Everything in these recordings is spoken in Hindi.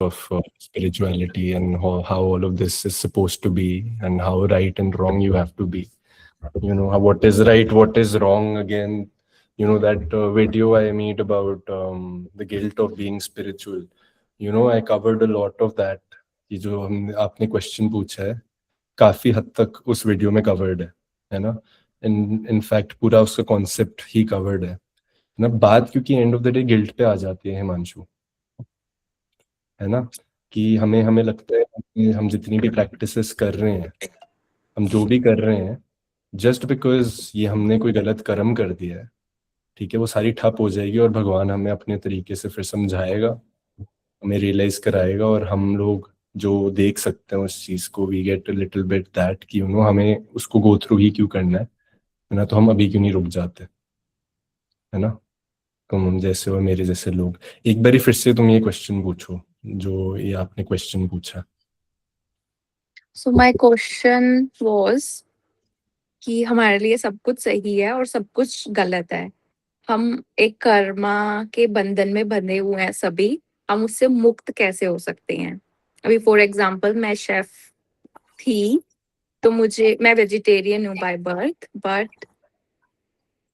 of spirituality and how all of this is supposed to be and how right and wrong you have to be. What is right, what is wrong. Again, that video I made about the guilt of being spiritual. I covered a lot of that. ये जो हम आपने क्वेश्चन पूछा है काफी हद तक उस वीडियो में कवर्ड है ना. इनफैक्ट पूरा उसका कॉन्सेप्ट ही कवर्ड है ना. बात क्योंकि end of the day guilt पे आ जाती है हिमांशु, है ना. कि हमें हमें लगता है कि हम जितनी भी प्रैक्टिसेस कर रहे हैं, हम जो भी कर रहे हैं, जस्ट बिकॉज ये हमने कोई गलत कर्म कर दिया है, ठीक है, वो सारी ठप हो जाएगी और भगवान हमें अपने तरीके से फिर समझाएगा, हमें रियलाइज कराएगा और हम लोग जो देख सकते हैं उस चीज को, we get a little bit that कि हमें उसको गो थ्रू ही क्यों करना है ना. तो हम अभी क्यों नहीं रुक जाते, है ना. तुम जैसे और मेरे जैसे लोग, एक बारी फिर से तुम ये क्वेश्चन पूछो जो ये आपने क्वेश्चन पूछा. So my question was कि हमारे लिए सब कुछ सही है और सब कुछ गलत है. हम एक कर्मा के बंधन में बंधे हुए हैं सभी. हम उससे मुक्त कैसे हो सकते हैं? अभी फॉर एग्जांपल मैं शेफ थी, तो मैं वेजिटेरियन हूँ बाय बर्थ, बट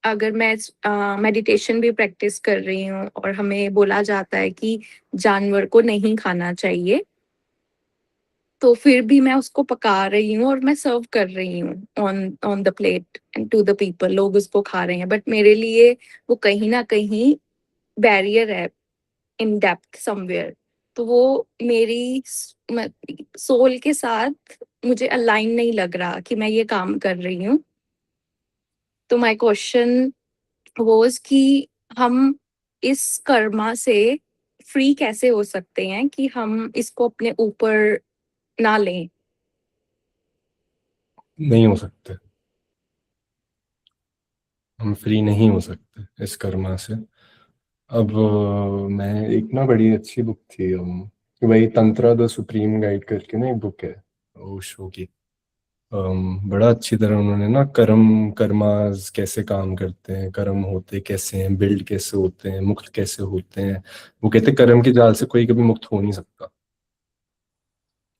अगर मैं मेडिटेशन भी प्रैक्टिस कर रही हूँ और हमें बोला जाता है कि जानवर को नहीं खाना चाहिए, तो फिर भी मैं उसको पका रही हूँ और मैं सर्व कर रही हूँ on on the plate and to the people. लोग उसको खा रहे हैं, बट मेरे लिए वो कहीं ना कहीं बैरियर है इन डेप्थ समवेयर. तो वो मेरी सोल के साथ मुझे अलाइन नहीं लग रहा कि मैं ये काम कर रही हूँ. तो माय क्वेश्चन वाज कि हम इस कर्मा से फ्री कैसे हो सकते हैं कि हम इसको अपने ऊपर ना लें. नहीं हो सकते, हम फ्री नहीं हो सकते इस कर्मा से. अब मैं एक ना बड़ी अच्छी बुक थी, वही तंत्रा द सुप्रीम गाइड करके ना एक बुक है ओशो की. बड़ा अच्छी तरह उन्होंने ना कर्मास कैसे काम करते हैं, कर्म होते कैसे हैं, बिल्ड कैसे होते हैं, मुक्त कैसे होते हैं. वो कहते हैं कर्म के जाल से कोई कभी मुक्त हो नहीं सकता,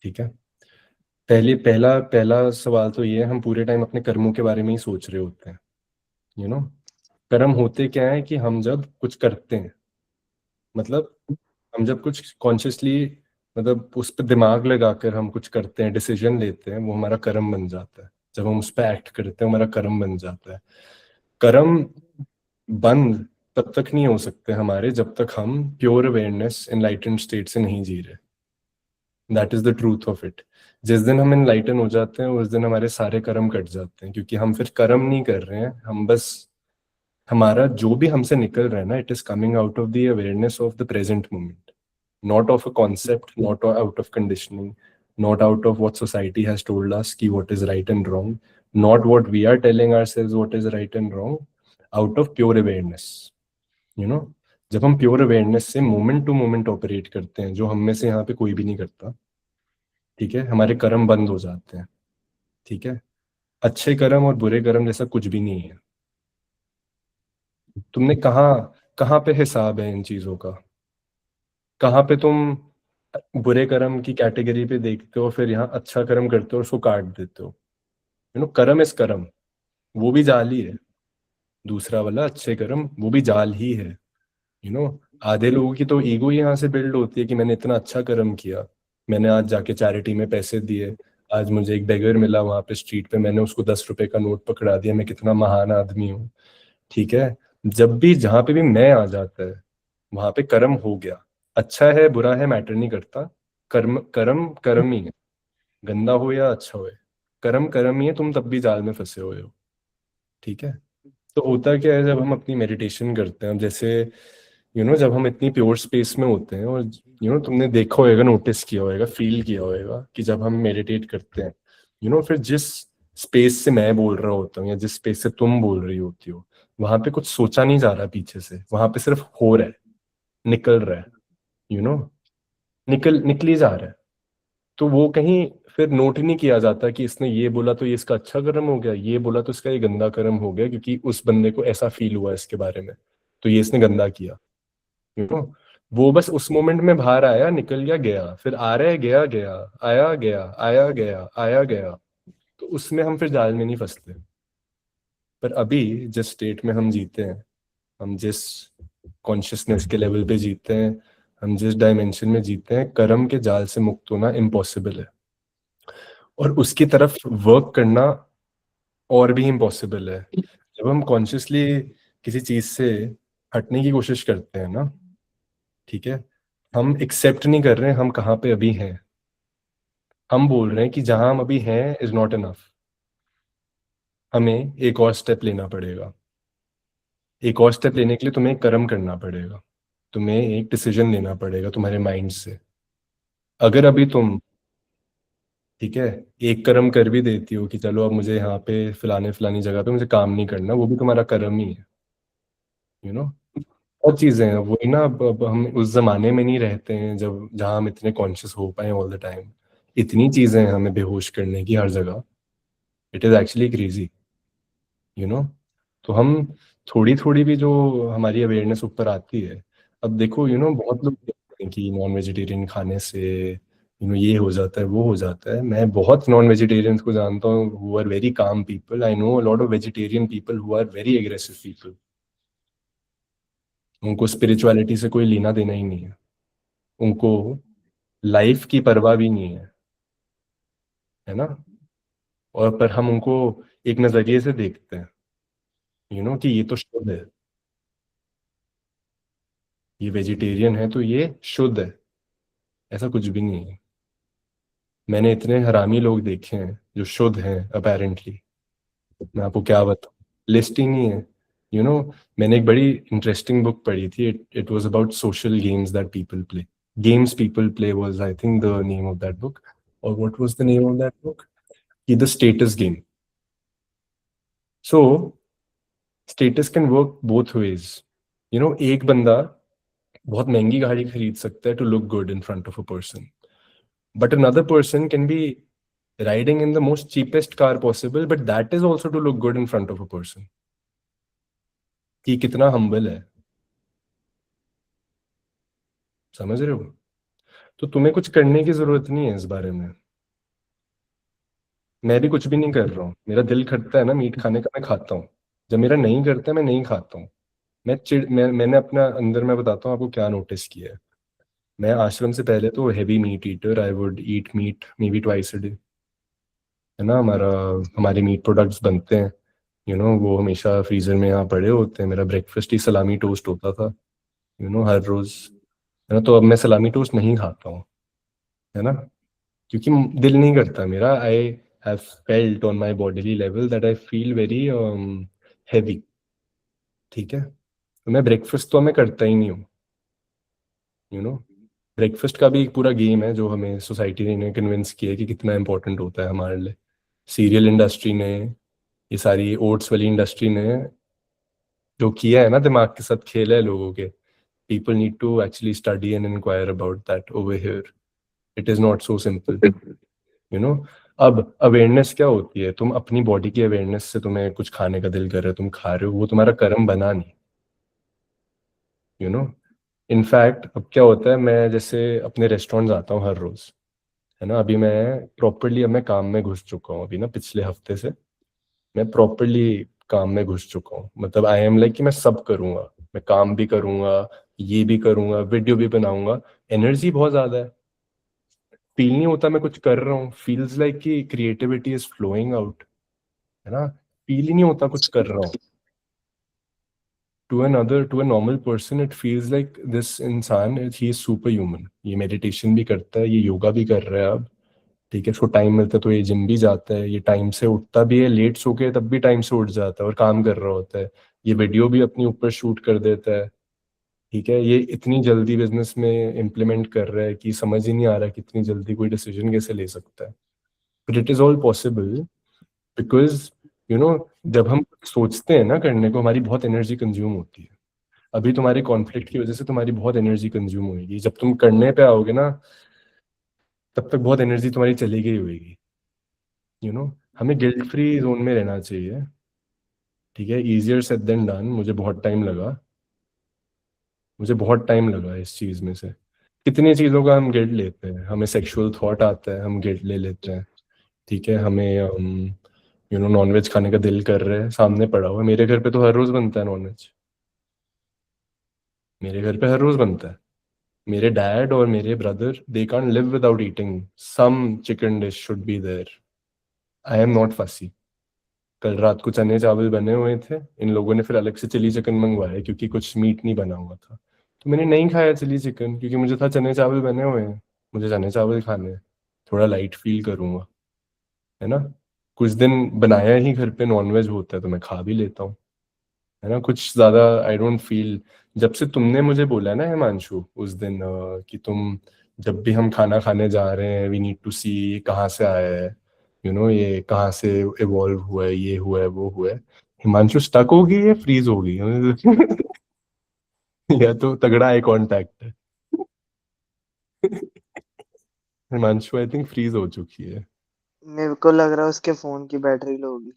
ठीक है. पहला पहला सवाल तो ये है, हम पूरे टाइम अपने कर्मों के बारे में ही सोच रहे होते हैं. यू नो कर्म होते क्या है कि हम जब कुछ करते हैं, मतलब हम जब कुछ कॉन्शियसली, मतलब उस पर दिमाग लगाकर हम कुछ करते हैं, डिसीजन लेते हैं, वो हमारा कर्म बन जाता है. जब हम उस पर एक्ट करते हैं हमारा कर्म बन जाता है. कर्म बंद तब तक नहीं हो सकते हमारे जब तक हम प्योर अवेयरनेस एनलाइटेंड स्टेट से नहीं जी रहे. That is the truth of it. जिस दिन हम एनलाइटन हो जाते हैं उस दिन हमारे सारे कर्म कट जाते हैं, क्योंकि हम फिर कर्म नहीं कर रहे हैं, हम बस हमारा जो भी हमसे निकल रहा है ना, it is coming out of the awareness of the present moment, not of a concept, not out of conditioning, not out of what society has told us ki what is right and wrong, not what we are telling ourselves what is right and wrong, out of pure awareness. you know जब हम प्योर अवेयरनेस से मोमेंट टू मोमेंट ऑपरेट करते हैं, जो हम में से यहाँ पे कोई भी नहीं करता, ठीक है, हमारे कर्म बंद हो जाते हैं, ठीक है. अच्छे कर्म और बुरे कर्म जैसा कुछ भी नहीं है. तुमने कहाँ कहाँ पे हिसाब है इन चीजों का? कहाँ पे तुम बुरे कर्म की कैटेगरी पे देखते हो, फिर यहाँ अच्छा कर्म करते हो और उसको काट देते हो? कर्म इस कर्म, वो भी जाल ही है. दूसरा वाला अच्छे कर्म, वो भी जाल ही है. यू नो आधे लोगों की तो ईगो ही यहाँ से बिल्ड होती है कि मैंने इतना अच्छा कर्म किया, मैंने आज जाके चैरिटी में पैसे दिए, आज मुझे एक बेगर मिला वहां पे स्ट्रीट पे, मैंने उसको 10 रुपए का नोट पकड़ा दिया, मैं कितना महान आदमी हूँ, ठीक है. जब भी जहां पे भी मैं आ जाता है वहां पे कर्म हो गया. अच्छा है बुरा है मैटर नहीं करता, कर्म कर्म कर्म ही है, गंदा हो या अच्छा हो, कर्म कर्म ही है. तुम तब भी जाल में फंसे हुए हो, ठीक है. तो होता क्या है जब हम अपनी मेडिटेशन करते हैं, जैसे जब हम इतनी प्योर स्पेस में होते हैं, और तुमने देखा होगा, नोटिस किया होगा, फील किया होगा कि जब हम मेडिटेट करते हैं, फिर जिस स्पेस से मैं बोल रहा होता हूँ या जिस स्पेस से तुम बोल रही होती हो, वहां पे कुछ सोचा नहीं जा रहा पीछे से, वहां पे सिर्फ हो रहा है, निकल रहा है, यू नो निकली जा रहा है. तो वो कहीं फिर नोट ही नहीं किया जाता कि इसने ये बोला तो ये इसका अच्छा कर्म हो गया, ये बोला तो इसका ये गंदा कर्म हो गया, क्योंकि उस बंदे को ऐसा फील हुआ इसके बारे में, तो ये इसने गंदा किया. यू नो वो बस उस मोमेंट में बाहर आया, निकल गया, गया, फिर आ रहा गया गया, आया गया, आया गया, आया गया। तो उसमें हम फिर जाल में नहीं फंसते। पर अभी जिस स्टेट में हम जीते हैं, हम जिस कॉन्शियसनेस के लेवल पे जीते हैं, हम जिस डायमेंशन में जीते हैं, कर्म के जाल से मुक्त होना इम्पॉसिबल है। और उसकी तरफ वर्क करना और भी इम्पॉसिबल है। जब हम कॉन्शियसली किसी चीज से हटने की कोशिश करते हैं ना, ठीक है, हम एक्सेप्ट नहीं कर रहे हैं हम कहाँ पे अभी हैं। हम बोल रहे हैं कि जहां हम अभी हैं इज नॉट इनफ, हमें एक और स्टेप लेना पड़ेगा। एक और स्टेप लेने के लिए तुम्हें एक कर्म करना पड़ेगा, तुम्हें एक डिसीजन लेना पड़ेगा तुम्हारे माइंड से। अगर अभी तुम, ठीक है, एक कर्म कर भी देती हो कि चलो अब मुझे यहाँ पे फलाने फलानी जगह पे मुझे काम नहीं करना, वो भी तुम्हारा कर्म ही है। यू नो बहुत चीजें हैं वही ना। अब हम उस जमाने में नहीं रहते हैं जब जहाँ हम इतने कॉन्शियस हो पाए ऑल द टाइम। इतनी चीजें हैं हमें बेहोश करने की हर जगह। It is actually crazy. You know तो हम थोड़ी थोड़ी भी जो हमारी अवेयरनेस ऊपर आती है। अब देखो बहुत लोग कहते हैं कि नॉन वेजिटेरियन खाने से ये हो जाता है वो हो जाता है। मैं बहुत नॉन वेजिटेरियंस को जानता हूँ who are very calm people. I know a lot of vegetarian people who are very aggressive people. उनको स्पिरिचुअलिटी से कोई लेना देना ही नहीं है। उनको लाइफ की परवाह भी नहीं है ना। और पर हम उनको एक नजरिए से देखते हैं कि ये तो शुद्ध है, ये वेजिटेरियन है तो ये शुद्ध है। ऐसा कुछ भी नहीं है। मैंने इतने हरामी लोग देखे हैं जो शुद्ध हैं अपेरेंटली। मैं आपको क्या बताऊं, लिस्ट ही नहीं है। यू नो मैंने एक बड़ी इंटरेस्टिंग बुक पढ़ी थी। It it was about social games that people play. Games people play was I think the name of that book. और what was the name of that book? कि the status game. So status can work both ways. एक बंदा बहुत महंगी गाड़ी खरीद सकता है to look good in front of a person, but another person can be riding in the most cheapest car possible, but that is also to look good in front of a person। कि कितना हम्बल है। समझ रहे हो? तो तुम्हें कुछ करने की जरूरत नहीं है इस बारे में। मैं भी कुछ भी नहीं कर रहा हूँ। मेरा दिल करता है ना मीट खाने का, मैं खाता हूँ। जब मेरा नहीं करता मैं नहीं खाता हूँ। मैंने अपना अंदर, मैं बताता हूँ आपको क्या नोटिस किया है। मैं आश्रम से पहले तो heavy meat eater, I would eat meat maybe twice a day. है ना, हमारे मीट प्रोडक्ट्स बनते हैं। वो हमेशा फ्रीजर में यहाँ पड़े होते हैं। मेरा ब्रेकफास्ट ही सलामी टोस्ट होता था हर रोज। है ना, तो अब मैं सलामी टोस्ट नहीं खाता हूँ। है ना, क्योंकि दिल नहीं करता मेरा। I have felt on my bodily level that I feel very heavy. ठीक है, तो मैं ब्रेकफास्ट तो मैं करता ही नहीं हूँ। यू नो ब्रेकफास्ट का भी एक पूरा गेम है जो हमें सोसाइटी ने कन्विंस किया है कि कितना इंपॉर्टेंट होता है हमारे लिए। सीरियल इंडस्ट्री ने, ये सारी ओट्स वाली इंडस्ट्री ने जो किया है ना, दिमाग के साथ खेला है लोगों के। People need to actually study and enquire about that over here. It is not so simple. You know अब अवेयरनेस क्या होती है? तुम अपनी बॉडी की अवेयरनेस से तुम्हें कुछ खाने का दिल कर रहा है, तुम खा रहे हो, वो तुम्हारा कर्म बना नहीं। यू नो इनफैक्ट अब क्या होता है, मैं जैसे अपने रेस्टोरेंट जाता हूँ हर रोज। है ना, अभी मैं प्रॉपरली, अब मैं काम में घुस चुका हूँ अभी ना, पिछले हफ्ते से मैं प्रॉपरली काम में घुस चुका हूँ। मतलब आई एम लाइक कि मैं सब करूंगा। मैं काम भी करूंगा, ये भी करूंगा, वीडियो भी बनाऊंगा। एनर्जी बहुत ज्यादा है। फील नहीं होता मैं कुछ कर रहा हूँ। फील्स लाइक कि क्रिएटिविटी इज फ्लोइंग आउट। है ना, फील ही नहीं होता कुछ कर रहा हूँ। To a normal person it feels like this इंसान ही इज सुपर ह्यूमन। ये मेडिटेशन भी करता है, ये योगा भी कर रहा है अब। ठीक है, इसको टाइम मिलता है तो ये जिम भी जाता है, ये टाइम से उठता भी है, लेट सो के तब भी टाइम से उठ जाता है और काम कर रहा होता है। ये वीडियो भी अपनी ऊपर शूट कर देता है। ठीक है, ये इतनी जल्दी बिजनेस में इम्प्लीमेंट कर रहा है कि समझ ही नहीं आ रहा कि इतनी जल्दी कोई डिसीजन कैसे ले सकता है। But it is all possible because you know जब हम सोचते हैं ना करने को, हमारी बहुत एनर्जी कंज्यूम होती है। अभी तुम्हारे कॉन्फ्लिक्ट की वजह से तुम्हारी बहुत एनर्जी कंज्यूम होगी। जब तुम करने पे आओगे ना, तब तक बहुत एनर्जी तुम्हारी चली गई होगी। यू नो हमें गिल्ट फ्री जोन में रहना चाहिए। ठीक है, इजियर सेड देन डन, मुझे बहुत टाइम लगा। मुझे बहुत टाइम लगा इस चीज़ में से। कितनी चीज़ों का हम गिल्ट लेते हैं, हमें सेक्सुअल थॉट आता है, हम गिल्ट ले लेते हैं। ठीक है, हमें नॉनवेज खाने का दिल कर रहा है, सामने पड़ा हुआ है। मेरे घर पे तो हर रोज़ बनता है नॉनवेज, मेरे घर पे हर रोज़ बनता है। मेरे डैड और मेरे brother, they can't live without eating some chicken dish should be there. I am not fussy. कल रात को चने चावल बने हुए थे, इन लोगों ने फिर अलग से चिली चिकन मंगवाया क्योंकि कुछ मीट नहीं बना हुआ था। तो मैंने नहीं खाया चिली चिकन, क्योंकि मुझे था चने चावल बने हुए हैं, मुझे चने चावल खाने हैं, थोड़ा लाइट फील करूंगा, है ना। कुछ दिन बनाया ही घर पे नॉनवेज होता है तो मैं खा भी लेता हूँ, है ना। कुछ ज्यादा आई डोंट फील। जब से तुमने मुझे बोला ना हिमांशु उस दिन कि तुम, जब भी हम खाना खाने जा रहे हैं वी नीड टू सी ये कहाँ से आया है, ये कहाँ से इवॉल्व हुआ है, ये हुआ है वो हुआ है। हिमांशु स्टक होगी या फ्रीज होगी या तो तगड़ा आई कांटेक्ट है। हिमांशु आई थिंक फ्रीज हो चुकी है। मेरे को लग रहा है उसके फोन की बैटरी लो होगी।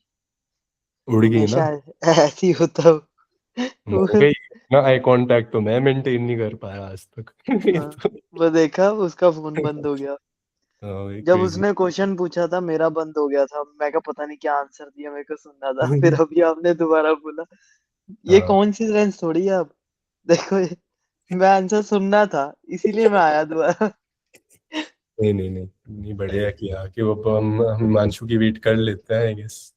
उड़ गई ना। हमेशा ऐसे ही होता हो। मर गई ना। आई कांटेक्ट तो मैं मेंटेन नहीं कर पाया आज तक ये हाँ, तो वो देखा उसका फोन बंद हो गया। जब क्रेजी। उसने क्वेश्चन पूछा था मेरा बंद हो गया था, मैं का पता नहीं क्या आंसर दिया, मेरे को सुनना था। फिर अभी आपने दोबारा बोला, ये हाँ, कौन सी रेंज थोड़ी है अब। देखो मैं आंसर सुनना था इसीलिए मैं आया दोबारा। नहीं नहीं नहीं नहीं, बढ़िया किया कि वो हम हिमांशु की वेट कर लेते हैं आई गेस।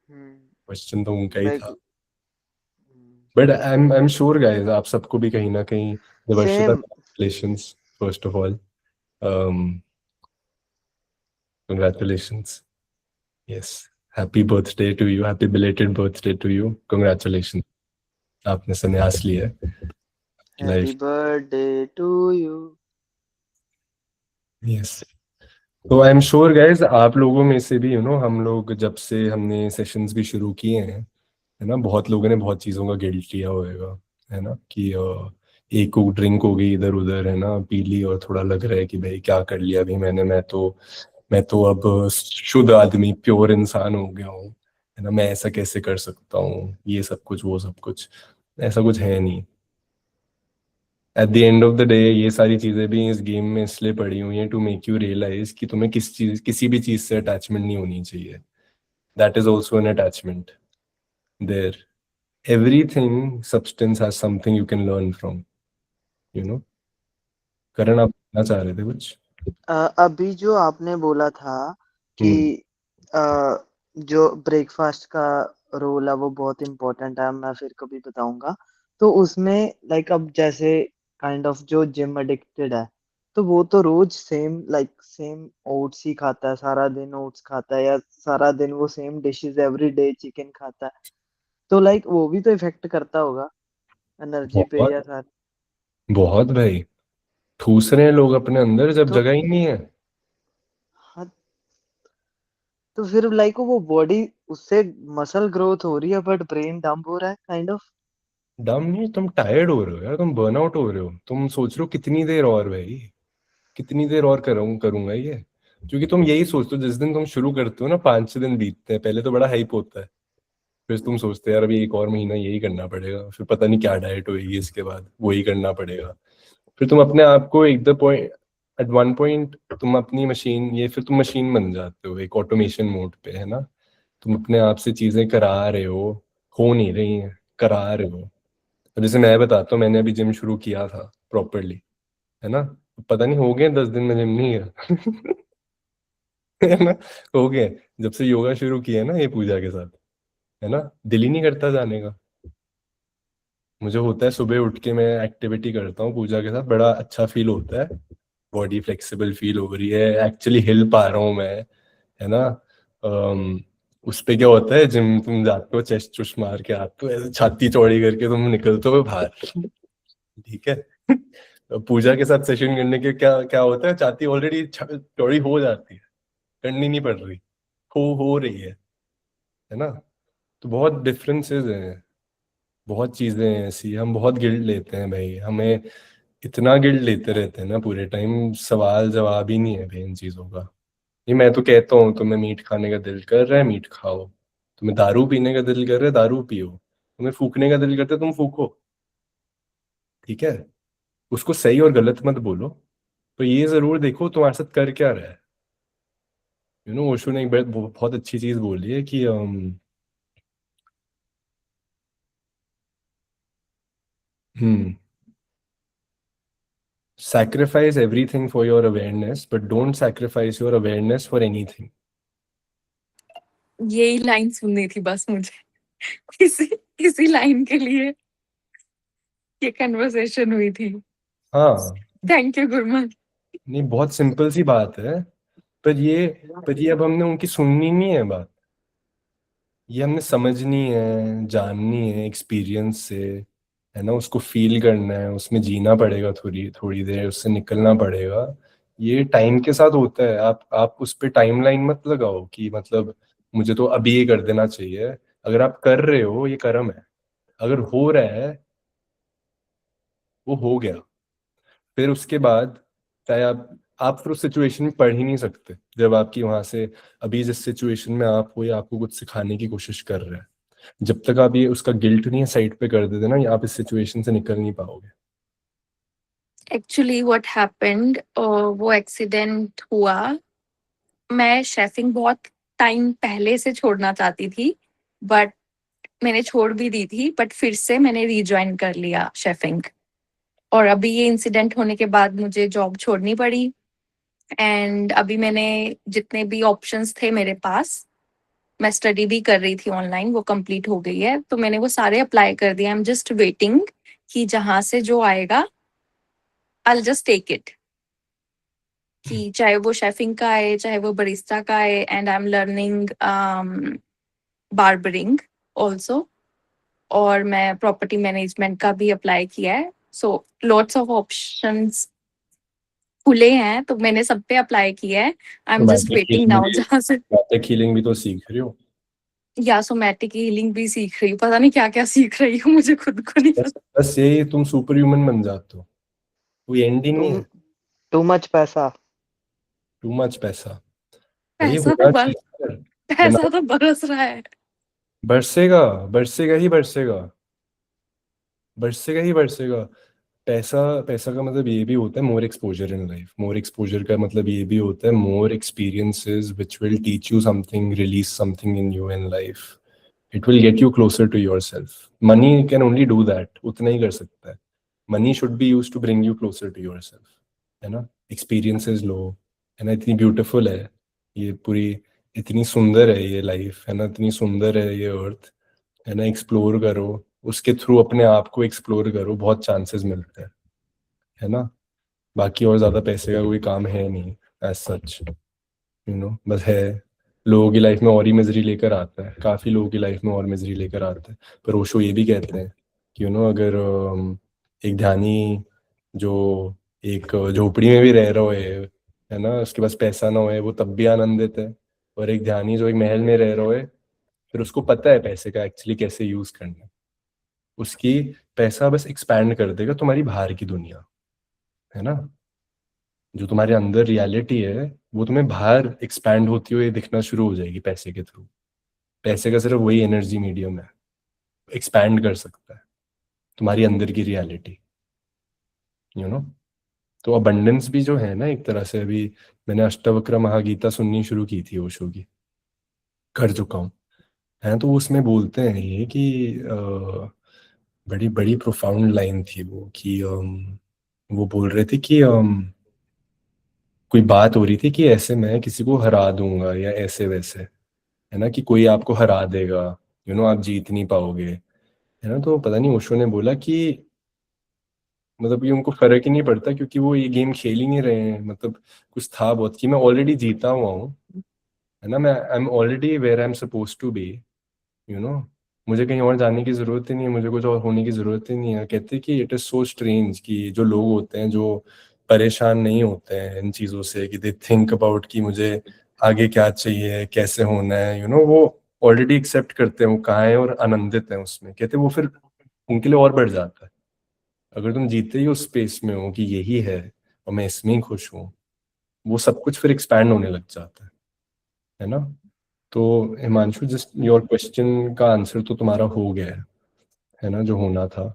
हम्म, क्वेश्चन तो उनका ही मेरे था। को but I am sure guys, आप सबको भी कहीं ना कहीं Devarshita, same. Congratulations first of all, congratulations. Yes, happy birthday to you, happy belated birthday to you, congratulations. आपने संन्यास लिया है happy life. Birthday to you. Yes. तो आई एम श्योर गाइस, आप लोगों में से भी हम लोग जब से हमने सेशंस भी शुरू किए हैं, है ना, बहुत लोगों ने बहुत चीज़ों का गिल्ट लिया होगा, है ना, कि एक को ड्रिंक हो गई इधर उधर, है ना, पी ली और थोड़ा लग रहा है कि भाई क्या कर लिया अभी मैंने, मैं तो अब शुद्ध आदमी, प्योर इंसान हो गया हूँ, है ना, मैं ऐसा कैसे कर सकता हूँ, ये सब कुछ वो सब कुछ। ऐसा कुछ है नहीं। At the end of the day ये सारी चीजें भी इस गेम में इसलिए पड़ी हुई हैं टू मेक यू रियलाइज कि तुम्हें किसी भी चीज से अटैचमेंट नहीं होनी चाहिए। That is also an attachment there. Everything substance has something you can learn from, you know. Karan, आप कहना चाह रहे थे कुछ? अभी जो आपने बोला था कि हम्म। अ, जो ब्रेकफास्ट का रोल है वो बहुत इम्पोर्टेंट है, मैं फिर कभी बताऊंगा। तो उसमें लाइक अब जैसे काइंड ऑफ जो जिम एडिक्टेड है, तो वो तो रोज सेम ओट्स ही खाता है, सारा दिन ओट्स खाता है, या सारा दिन वो same dishes every day chicken खाता है। तो लाइक वो भी तो इफेक्ट करता होगा एनर्जी पे बहुत या सार। बहुत भाई, ठूस रहे हैं लोग अपने अंदर जब तो जगह ही नहीं है। हाँ, तो फिर लाइक वो बॉडी, उससे मसल ग्रोथ हो रही है बट ब्रेन डंप हो रहा है काइंड ऑफ। डम नहीं, तुम टायर्ड हो रहे हो यार, तुम बर्नआउट हो रहे हो, तुम सोच रहे हो कितनी देर और भाई, कितनी देर और करूंगा ये। क्योंकि तुम यही सोचते हो, जिस दिन तुम शुरू करते हो ना 5-6 दिन बीतते हैं, पहले तो बड़ा हाइप होता है, फिर तुम सोचते हो यार अभी एक और महीना यही करना पड़ेगा, फिर पता नहीं क्या डाइट होएगी इसके बाद, वही करना पड़ेगा। फिर तुम अपने आप को एक the point, at one point तुम अपनी मशीन, ये फिर तुम मशीन बन जाते हो एक ऑटोमेशन मोड पे, है ना। तुम अपने आप से चीजें करा रहे हो नहीं रही हैं, करा रहे हो। अब जैसे मैं बताता हूँ, मैंने अभी जिम शुरू किया था प्रॉपरली, है ना। पता नहीं हो गए 10 दिन में जिम नहीं गया है ना, हो गए। जब से योगा शुरू किया है ना ये पूजा के साथ, है ना, दिल ही नहीं करता जाने का। मुझे होता है सुबह उठ के मैं एक्टिविटी करता हूँ पूजा के साथ, बड़ा अच्छा फील होता है, बॉडी फ्लेक्सिबल फील हो रही है, एक्चुअली हिल पा रहा हूँ मैं, है ना। उस पे क्या होता है, जिम तुम जाते हो चेस्ट चुस्ट मार के आते हो, ऐसे छाती चौड़ी करके तुम निकलते हो बाहर ठीक है तो पूजा के साथ सेशन करने के क्या क्या होता है, छाती ऑलरेडी चौड़ी हो जाती है, करनी नहीं पड़ रही, हो रही है ना। तो बहुत डिफरेंसेस हैं, बहुत चीजें हैं ऐसी, हम बहुत गिल्ड लेते हैं भाई, हमें इतना गिल्ड लेते रहते हैं ना पूरे टाइम, सवाल जवाब ही नहीं है भाई इन चीजों का। ये मैं तो कहता हूँ, तुम्हें मीट खाने का दिल कर रहा है मीट खाओ, तुम्हें दारू पीने का दिल कर रहा है दारू पियो, तुम्हें फूकने का दिल करता है तुम फूको, ठीक है। उसको सही और गलत मत बोलो, तो ये जरूर देखो तुम्हारे साथ कर क्या रहा है। ओशो ने एक बहुत अच्छी चीज बोली है कि हम्म sacrifice everything for your awareness, but don't sacrifice your awareness for anything. यही लाइन सुननी थी बस मुझे। इसी लाइन के लिए ये कन्वर्सेशन हुई थी। हाँ, थैंक यू गुरमान। नहीं बहुत सिंपल सी बात है, पर ये अब हमने उनकी सुननी नहीं है बात, ये हमने समझनी है, जाननी है एक्सपीरियंस से, है ना। उसको फील करना है, उसमें जीना पड़ेगा, थोड़ी थोड़ी देर उससे निकलना पड़ेगा। ये टाइम के साथ होता है। आप उस पर टाइमलाइन मत लगाओ कि मतलब मुझे तो अभी ये कर देना चाहिए। अगर आप कर रहे हो ये कर्म है, अगर हो रहा है वो हो गया। फिर उसके बाद चाहे आप फिर उस सिचुएशन में पढ़ ही नहीं सकते जब आपकी वहां से, अभी जिस सिचुएशन में आप हो, या आपको कुछ सिखाने की कोशिश कर रहे हैं, जब तक आप ये उसका गिल्ट नहीं साइड पे कर देते ना, या आप इस सिचुएशन से निकल नहीं पाओगे। एक्चुअली व्हाट हैपेंड, वो एक्सीडेंट हुआ। मैं शेफिंग बहुत टाइम पहले से छोड़ना चाहती थी, बट मैंने छोड़ भी दी थी, बट फिर से मैंने रीजॉइन कर लिया शेफिंग। और अभी ये इंसिडेंट होने के बाद मुझे जॉब छोड़नी पड़ी। एंड अभी मैंने जितने भी ऑप्शंस थे मेरे पास, मैं स्टडी भी कर रही थी ऑनलाइन, वो कंप्लीट हो गई है, तो मैंने वो सारे अप्लाई कर दिए। आई एम जस्ट वेटिंग कि जहां से जो आएगा आई जस्ट टेक इट, कि चाहे वो शेफिंग का आए चाहे वो बरिस्ता का आए। And I am learning barbering also, और मैं प्रॉपर्टी मैनेजमेंट का भी अप्लाई किया है। सो लॉट्स ऑफ ऑप्शंस खुले हैं, तो मैंने सब पे अप्लाई किया है। I am just waiting now जहाँ से। सोमैटिक हीलिंग भी तो सीख रही हो। या सोमैटिक हीलिंग भी सीख रही हूँ, पता नहीं क्या क्या सीख रही हूँ, मुझे खुद को नहीं बस पता। बस यही, तुम सुपर ह्यूमन बन जाते हो, कोई एंड ही नहीं तुम है। टू मच पैसा। टू मच पैसा, भाई पैसा तो होना बस, चाहिए। पैसा बनाओ, तो बरस रहा है। बरसेगा, बरसेगा ही बरसेगा, बरसेगा ही बरसेगा। पैसा, पैसा का मतलब ये भी होता है more exposure in life. More exposure का मतलब ये भी होता है more experiences which will teach you something, release something in you in life. It will get you closer to your self. Money can only do that, उतना ही कर सकता है। Money should be use to bring you closer to your self, है ना। एक्सपीरियंसेस लो, है ना। इतनी ब्यूटीफुल है ये पूरी, इतनी सुंदर है ये लाइफ, है ना। इतनी सुंदर है ये अर्थ, है ना। एक्सप्लोर करो, उसके थ्रू अपने आप को एक्सप्लोर करो, बहुत चांसेस मिलते हैं, है ना। बाकी और ज्यादा पैसे का कोई काम है नहीं एज सच, बस है। लोगों की लाइफ में और ही मिजरी लेकर आता है, काफी लोगों की लाइफ में और मिजरी लेकर आता है। पर ओशो ये भी कहते हैं कि अगर एक ध्यानी जो एक झोपड़ी में भी रह रहा है ना, उसके पास पैसा ना होए, वो तब भी आनंदित है। और एक ध्यानी जो एक महल में रह रहा है, फिर उसको पता है पैसे का एक्चुअली कैसे यूज करना है। उसकी पैसा बस एक्सपैंड कर देगा तुम्हारी बाहर की दुनिया, है ना। जो तुम्हारे अंदर रियलिटी है वो तुम्हें बाहर एक्सपैंड होती हुई दिखना शुरू हो जाएगी पैसे के थ्रू। पैसे का सिर्फ वही एनर्जी मीडियम है, एक्सपैंड कर सकता है तुम्हारी अंदर की रियलिटी, यू नो। तो अबंडेंस भी जो है ना, एक तरह से, अभी मैंने अष्टावक्र महागीता सुननी शुरू की थी ओशो की, कर चुका हूँ, है। तो उसमें बोलते हैं ये कि बड़ी बड़ी प्रोफाउंड लाइन थी वो कि वो बोल रहे थे कि कोई बात हो रही थी कि ऐसे मैं किसी को हरा दूंगा या ऐसे वैसे, है ना, कि कोई आपको हरा देगा, आप जीत नहीं पाओगे, है ना। तो पता नहीं ओशो ने बोला कि मतलब ये उनको फर्क ही नहीं पड़ता, क्योंकि वो ये गेम खेल ही नहीं रहे हैं। मतलब कुछ था बहुत कि मैं ऑलरेडी जीता हुआ हूँ, है ना। मैं I am already where I am suppose to be, you know. मुझे कहीं और जाने की जरूरत ही नहीं है, मुझे कुछ और होने की जरूरत ही नहीं है। कहते हैं कि इट इज सो स्ट्रेंज कि जो लोग होते हैं जो परेशान नहीं होते हैं इन चीजों से, कि दे थिंक अबाउट कि मुझे आगे क्या चाहिए, कैसे होना है, वो ऑलरेडी एक्सेप्ट करते हैं वो कहाँ है और आनंदित हैं उसमें। कहते हैं वो फिर उनके लिए और बढ़ जाता है। अगर तुम जीते ही उस स्पेस में हो कि यही है और मैं इसमें ही खुश हूँ, वो सब कुछ फिर एक्सपैंड होने लग जाता है ना। तो हिमांशु, जस्ट योर क्वेश्चन का आंसर तो तुम्हारा हो गया है ना, जो होना था।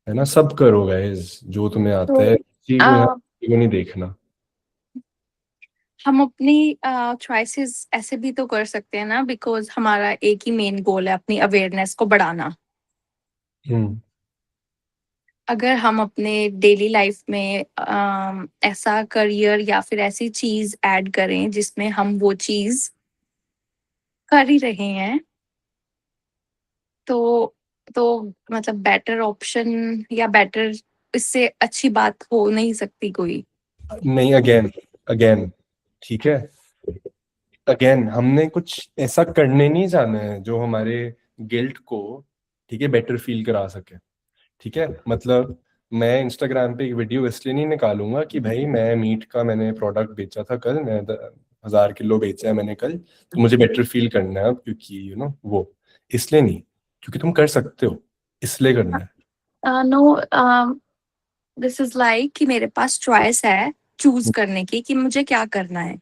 है ना, सब करो गाइस जो तुम्हें आता तो है, किसी को यहाँ आ, किसी को नहीं देखना। हम अपनी चॉइसेस ऐसे भी तो कर सकते हैं ना, बिकॉज हमारा एक ही मेन गोल है अपनी अवेयरनेस को बढ़ाना। हम्म। अगर हम अपने डेली लाइफ में ऐसा करियर या फिर ऐसी चीज ऐड करें जिसमें हम वो चीज कर ही रहे हैं, तो तो मतलब बेटर ऑप्शन या बेटर, इससे अच्छी बात हो नहीं सकती कोई। नहीं, अगेन अगेन, ठीक है, अगेन हमने कुछ ऐसा करने नहीं जाना है जो हमारे गिल्ट को, ठीक है, बेटर फील करा सके। ठीक है, मतलब मैं इंस्टाग्राम पे एक वीडियो इसलिए नहीं निकालूंगा कि भाई मैं मीट का मैंने प्रोडक्ट बेचा था कल, मैं 1000 किलो बेचा है मैंने कल, तो मुझे बेटर फील करना है अब, क्योंकि वो इसलिए नहीं, क्योंकि तुम कर सकते हो, इसलिए करना है। नो, दिस इज लाइक कि मेरे पास चॉइस है चूज करने की कि मुझे क्या करना है।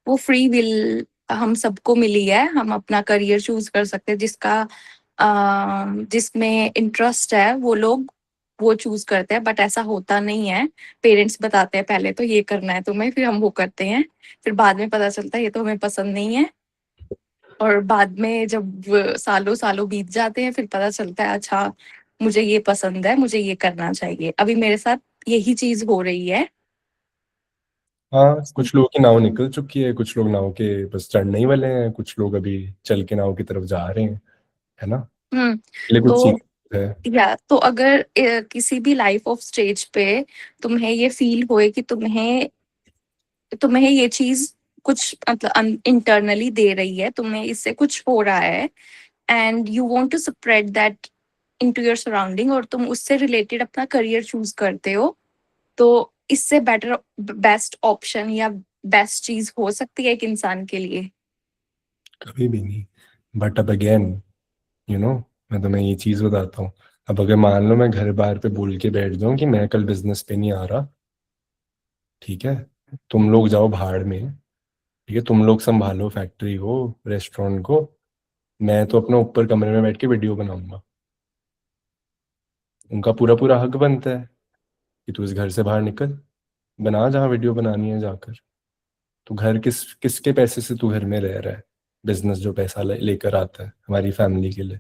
वो फ्री विल हम सबको मिली है, हम अपना करियर चूज कर सकते हैं। जिसमें इंटरेस्ट है वो लोग वो चूज करते हैं, बट ऐसा होता नहीं है। पेरेंट्स बताते हैं पहले तो ये करना है तुम्हें, फिर हम वो करते हैं, फिर बाद में पता चलता है ये तो हमें पसंद नहीं है। और बाद में जब सालों सालों बीत जाते हैं फिर पता चलता है अच्छा मुझे ये पसंद है, मुझे ये करना चाहिए। अभी मेरे साथ यही चीज हो रही है। हाँ, कुछ लोगों की नाव निकल चुकी है, कुछ लोग नाव के बस चढ़ने ही वाले हैं, कुछ लोग अभी चल के नाव की तरफ जा रहे हैं, है ना, हम्म। ये कुछ तो सीख है। या तो अगर किसी भी लाइफ ऑफ स्टेज पे तुम्हें ये फील होए कि तुम्हें तुम्हें ये चीज कुछ मतलब इंटरनली दे रही है, तुम्हें इससे कुछ हो रहा है, and you want to spread that into your surrounding, और तुम उससे रिलेटेड अपना करियर चूज करते हो, तो इससे बेटर बेस्ट ऑप्शन या बेस्ट चीज हो सकती है एक इंसान के लिए। कभी भी नहीं। बट अब अगेन, यू नो मैं तुम्हें ये चीज बताता हूँ, अब अगर मान लो मैं घर बार पे बोल के बैठ जाऊं कि मैं कल बिजनेस पे नहीं आ रहा, ठीक है, तुम लोग जाओ भाड़ में, ठीक है, तुम लोग संभालो फैक्ट्री को, रेस्टोरेंट को, मैं तो अपने ऊपर कमरे में बैठ के वीडियो बनाऊंगा। उनका पूरा पूरा हक बनता है कि तू इस घर से बाहर निकल, बना जहाँ वीडियो बनानी है जाकर। तो घर किसके पैसे से तू घर में रह रहा है? बिजनेस जो पैसा लेकर आता है हमारी फैमिली के लिए,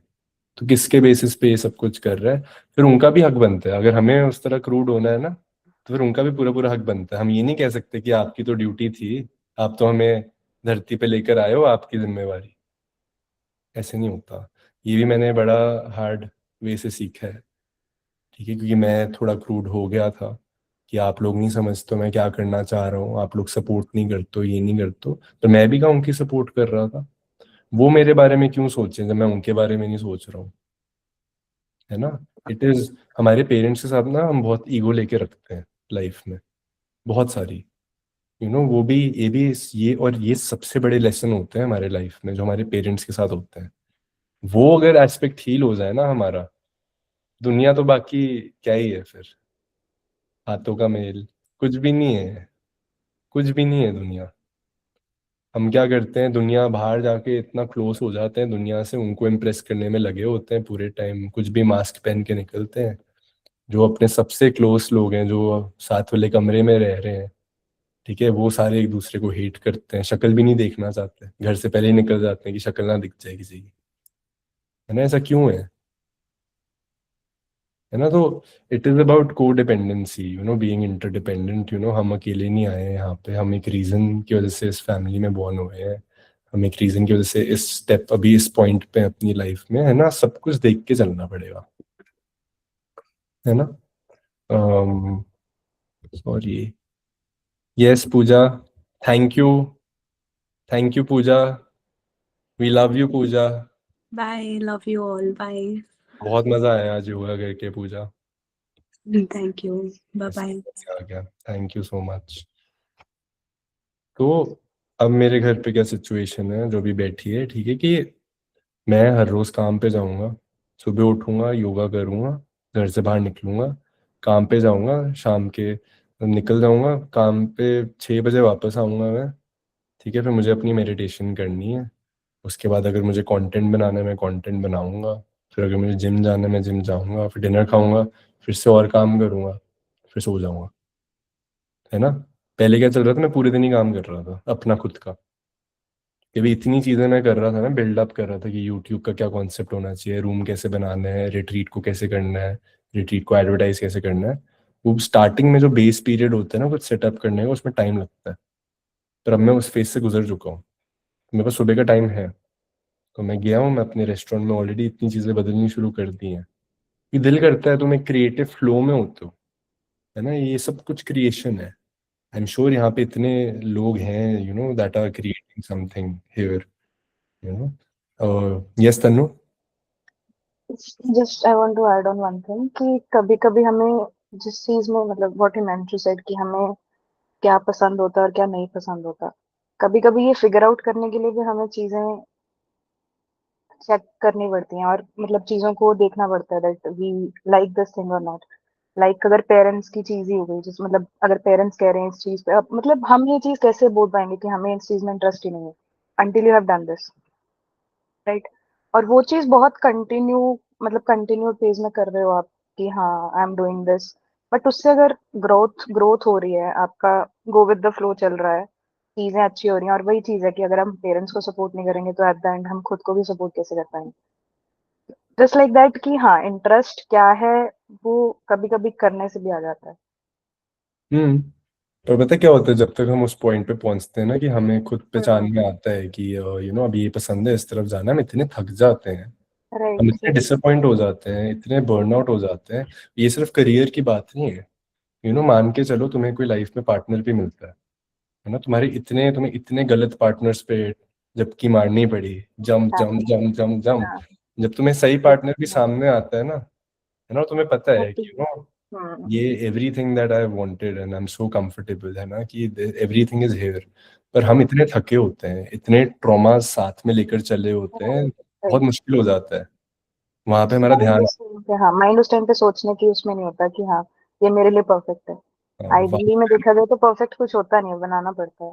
तो किसके बेसिस पे ये सब कुछ कर रहा है? फिर उनका भी हक बनता है, अगर हमें उस तरह क्रूड होना है ना, तो फिर उनका भी पूरा पूरा हक बनता है। हम ये नहीं कह सकते कि आपकी तो ड्यूटी थी, आप तो हमें धरती पे लेकर आए हो, आपकी जिम्मेवारी। ऐसे नहीं होता। ये भी मैंने बड़ा हार्ड वे से सीखा है, ठीक है, क्योंकि मैं थोड़ा क्रूड हो गया था कि आप लोग नहीं समझते मैं क्या करना चाह रहा हूँ, आप लोग सपोर्ट नहीं करते हो, ये नहीं करते हो, तो मैं भी क्या उनकी सपोर्ट कर रहा था। वो मेरे बारे में क्यों सोचें जब मैं उनके बारे में नहीं सोच रहा हूँ, है ना। इट इज, हमारे पेरेंट्स के साथ ना हम बहुत ईगो लेके रखते हैं लाइफ में, बहुत सारी, वो भी, ये और ये सबसे बड़े लेसन होते हैं हमारे लाइफ में जो हमारे पेरेंट्स के साथ होते हैं। वो अगर एस्पेक्ट हील हो जाए ना हमारा, दुनिया तो बाकी क्या ही है फिर, हाथों का मेल, कुछ भी नहीं है, कुछ भी नहीं है दुनिया। हम क्या करते हैं, दुनिया बाहर जाके इतना क्लोज हो जाते हैं दुनिया से, उनको इम्प्रेस करने में लगे होते हैं पूरे टाइम, कुछ भी मास्क पहन के निकलते हैं। जो अपने सबसे क्लोज लोग हैं, जो साथ वाले कमरे में रह रहे हैं, ठीक है, वो सारे एक दूसरे को हेट करते हैं, शक्ल भी नहीं देखना चाहते, घर से पहले ही निकल जाते हैं कि शक्ल ना दिख जाए किसी की, है ना। ऐसा क्यों है ना। तो इट इज अबाउट को डिपेंडेंसी, बीइंग इंटरडिपेंडेंट, हम अकेले नहीं आए हैं यहाँ पे, हम एक रीजन की वजह से इस फैमिली में बॉर्न हुए हैं, हम एक रीजन की वजह से इस स्टेप अभी इस पॉइंट पे अपनी लाइफ में, है ना, सब कुछ देख के चलना पड़ेगा, है ना। Sorry, yes Pooja, thank you, thank you Pooja, we love you Pooja. Bye. Love you all. Bye. बहुत मजा आया आज योगा करके पूजा, Thank you. Bye ऐसे bye. आ गया, थैंक यू सो मच। तो अब मेरे घर पे क्या सिचुएशन है, जो भी बैठी है, ठीक है, कि मैं हर रोज काम पे जाऊंगा, सुबह उठूंगा, योगा करूंगा, घर से बाहर निकलूंगा, काम पे जाऊंगा, शाम के निकल जाऊंगा काम पे, 6 बजे वापस आऊंगा मैं, ठीक है, फिर मुझे अपनी मेडिटेशन करनी है। उसके बाद अगर मुझे कंटेंट बनाना है मैं कंटेंट बनाऊंगा, फिर अगर मुझे जिम जाना है मैं जिम जाऊँगा, फिर डिनर खाऊँगा, फिर से और काम करूँगा, फिर सो जाऊँगा, है ना? पहले क्या चल रहा था, मैं पूरे दिन ही काम कर रहा था अपना खुद का। ये भी इतनी चीज़ें मैं कर रहा था ना, बिल्डअप कर रहा था कि यूट्यूब का क्या कॉन्सेप्ट होना चाहिए, रूम कैसे बनाना है, रिट्रीट को कैसे करना है, रिट्रीट को एडवर्टाइज कैसे करना है। वो स्टार्टिंग में जो बेस पीरियड होता है ना कुछ सेटअप करने का, उसमें टाइम लगता है। पर अब मैं उस फेज से गुजर चुका हूँ। मेरे पास सुबह का टाइम है, तो मैं गया हूँ, मैं अपने रेस्टोरेंट में ऑलरेडी इतनी चीज़ें बदलनी शुरू कर दी हैं कि दिल करता है, तुम एक क्रिएटिव फ्लो में होते हो, है ना? ये सब कुछ क्रिएशन है। आई एम श्योर यहाँ पे इतने लोग हैं you know that are creating something here, you know. Yes Tannu. Just I want to add on one thing कि कभी कभी हमें जिस चीज में मतलब what you meant to said कि हमें क्या पसंद होता है और क्या नहीं पसंद होता, कभी कभी ये फिगर आउट करने के लिए भी हमें चीजें चेक करनी पड़ती हैं और मतलब चीजों को देखना पड़ता है that we like this thing और नॉट। लाइक अगर पेरेंट्स की चीज ही हो गई, जिस मतलब अगर पेरेंट्स कह रहे हैं इस चीज पे, अब मतलब हम ये चीज कैसे बोल पाएंगे कि हमें इस चीज में इंटरेस्ट ही नहीं है until you have done this, right? और वो चीज बहुत कंटिन्यू मतलब कंटिन्यू फेज में कर रहे हो आप कि हाँ I am doing this, but उससे अगर ग्रोथ ग्रोथ हो रही है, आपका गो विद द फ्लो चल रहा है, चीजें अच्छी हो रही हैं, और वही चीज है कि अगर हम पेरेंट्स को सपोर्ट नहीं करेंगे तो एट द एंड हम खुद को भी सपोर्ट कैसे कर पाएंगे। जस्ट लाइक दैट कि हाँ इंटरेस्ट क्या है वो कभी कभी करने से भी आ जाता है। हम्म। पर पता है क्या होता है, जब तक हम उस पॉइंट पे पहुंचते हैं ना कि हमें खुद पहचान में आता है कि यू नो अब ये पसंद है, इस तरफ जाना है, हम इतने थक जाते हैं, हम राइट। इतने डिसअपॉइंट हो जाते हैं, इतने बर्नआउट हो जाते हैं। ये सिर्फ करियर की बात नहीं है, यू नो। मान के चलो तुम्हें कोई लाइफ में पार्टनर भी मिलता है ना, तुम्हें इतने गलत पार्टनर्स पे जबकि मारनी पड़ी, jump jump jump jump jump, हाँ। जब तुम्हें सही पार्टनर भी सामने आता है ना, तुम्हें पता है कि यू नो हम्म। ये everything that I wanted and I am so comfortable, है ना, कि एवरीथिंग इज हियर। पर हम इतने थके होते हैं, इतने ट्रॉमा साथ में लेकर चले होते हैं, बहुत मुश्किल हो जाता है वहां पे हमारा ध्यान। हाँ माइंड उस टाइम पे सोचने की उसमें नहीं होता कि हाँ ये मेरे लिए परफेक्ट है। आइडियली में देखा जाए तो परफेक्ट कुछ होता नहीं है, बनाना पड़ता है।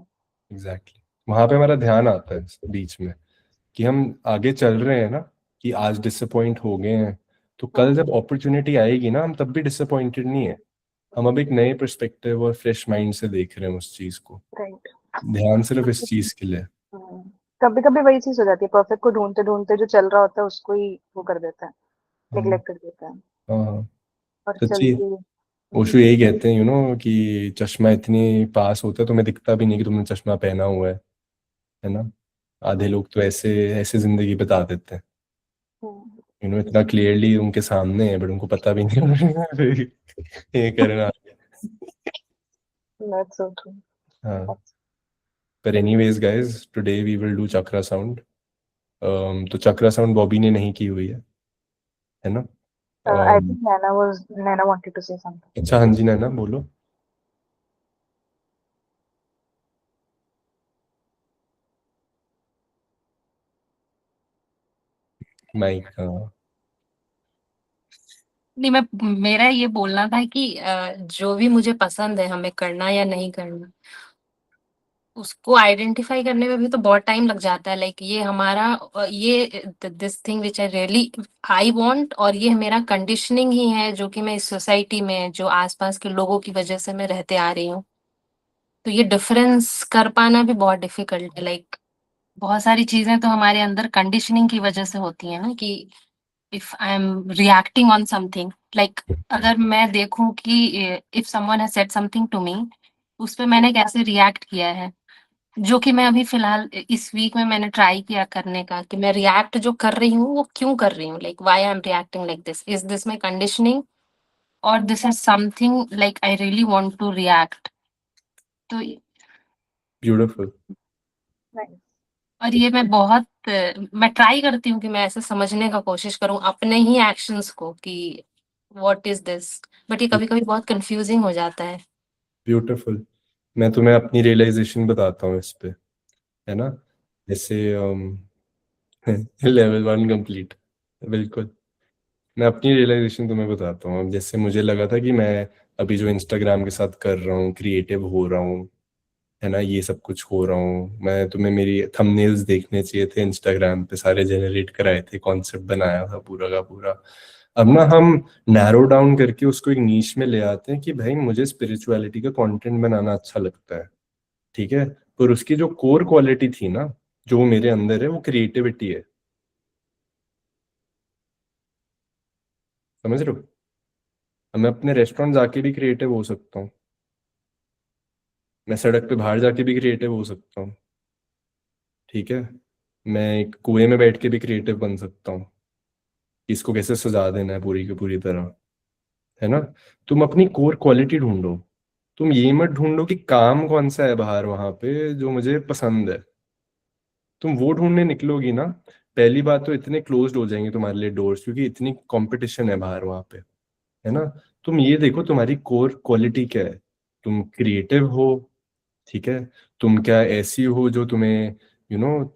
एग्जैक्टली, वहां पे हमारा ध्यान आता है बीच में कि हम आगे चल रहे हैं ना, कि आज डिसअपॉइंट हो गए हैं, तो कल जब अपॉर्चुनिटी आएगी ना, हम तब भी डिसअपॉइंटेड नहीं है। हम अब एक नए पर्सपेक्टिव और फ्रेश माइंड से देख रहे हैं उस चीज को। राइट। ध्यान सिर्फ इस चीज के लिए। कभी कभी वही चीज हो जाती है, परफेक्ट को ढूंढते ढूंढते जो चल रहा होता है उसको ही वो कर देता है, हाँ निग्लेक्ट कर देता है हाँ, और सच्ची। चलती। ओशो यही कहते हैं यू नो कि चश्मा इतनी पास होता है तुम्हें दिखता भी नहीं कि तुमने चश्मा पहना हुआ है ना? आधे लोग तो ऐसे ऐसे जिंदगी बिता देते हैं, यू नो, इतना क्लियरली उनके सामने है बट उनको पता भी नहीं ये करना। That's so true. हाँ, पर anyways guys, today we will do chakra sound. तो चक्रा साउंड बॉबी ने नहीं की हुई है ना? I um, think Naina wanted to say something. अच्छा, हाँ जी नैना बोलो। माइक, हाँ। नहीं, मैं मेरा ये बोलना था कि जो भी मुझे पसंद है हमें करना या नहीं करना, उसको आइडेंटिफाई करने में भी तो बहुत टाइम लग जाता है। लाइक ये हमारा ये this thing which I really I want, और ये मेरा कंडीशनिंग ही है जो कि मैं इस सोसाइटी में जो आसपास के लोगों की वजह से मैं रहते आ रही हूँ। तो ये डिफरेंस कर पाना भी बहुत डिफिकल्ट है। लाइक बहुत सारी चीजें तो हमारे अंदर कंडीशनिंग की वजह से होती है ना, कि if I am reacting on something, like अगर मैं देखूं कि if someone has said something to me, उस पे मैंने कैसे रिएक्ट किया है, जो कि मैं अभी फिलहाल इस वीक में मैंने ट्राई किया करने का, कि मैं रिएक्ट जो कर रही हूँ वो क्यों कर रही हूँ, like why I am reacting like this, is this my conditioning और this is something like I really want to react. तो ब्यूटीफुल। और ये मैं बहुत मैं ट्राई करती हूँ कि मैं ऐसे समझने का कोशिश करूँ अपने ही एक्शंस को कि व्हाट इज दिस, बट ये कभी कभी बहुत कंफ्यूजिंग हो जाता है। ब्यूटीफुल। मैं तुम्हें अपनी रियलाइजेशन बताता हूँ इस पे, है ना? जैसे लेवल 1 कंप्लीट, बिल्कुल। मैं अपनी रियलाइजेशन तुम्हें बताता हूँ। अब जैसे मुझे लगा था कि मैं अभी जो इंस्टाग्राम के साथ कर रहा हूँ, क्रिएटिव हो रहा हूँ, है ना, ये सब कुछ हो रहा हूँ मैं, तुम्हें मेरी थंबनेल्स देखने चाहिए थे इंस्टाग्राम पे, सारे जनरेट कराए थे, कॉन्सेप्ट बनाया था पूरा का पूरा। अब ना हम नैरो डाउन करके उसको एक नीश में ले आते हैं कि भाई मुझे स्पिरिचुअलिटी का कंटेंट बनाना अच्छा लगता है, ठीक है, पर उसकी जो कोर क्वालिटी थी ना, जो मेरे अंदर है, वो क्रिएटिविटी है। समझ रहे हो? अब मैं अपने रेस्टोरेंट जाके भी क्रिएटिव हो सकता हूँ, मैं सड़क पे बाहर जाके भी क्रिएटिव हो सकता हूँ, ठीक है, मैं एक कुएं में बैठ के भी क्रिएटिव बन सकता हूँ कि इसको कैसे सजा देना है पूरी की पूरी तरह, है ना। तुम अपनी कोर क्वालिटी ढूंढो, तुम ये मत ढूंढो कि काम कौन सा है बाहर वहां पे जो मुझे पसंद है। तुम वो ढूंढने निकलोगी ना, पहली बात तो इतने क्लोज्ड हो जाएंगे तुम्हारे लिए डोर्स, क्योंकि इतनी कंपटीशन है बाहर वहां पे, है ना। तुम ये देखो तुम्हारी कोर क्वालिटी क्या है, तुम क्रिएटिव हो, ठीक है, तुम क्या ऐसी हो जो तुम्हें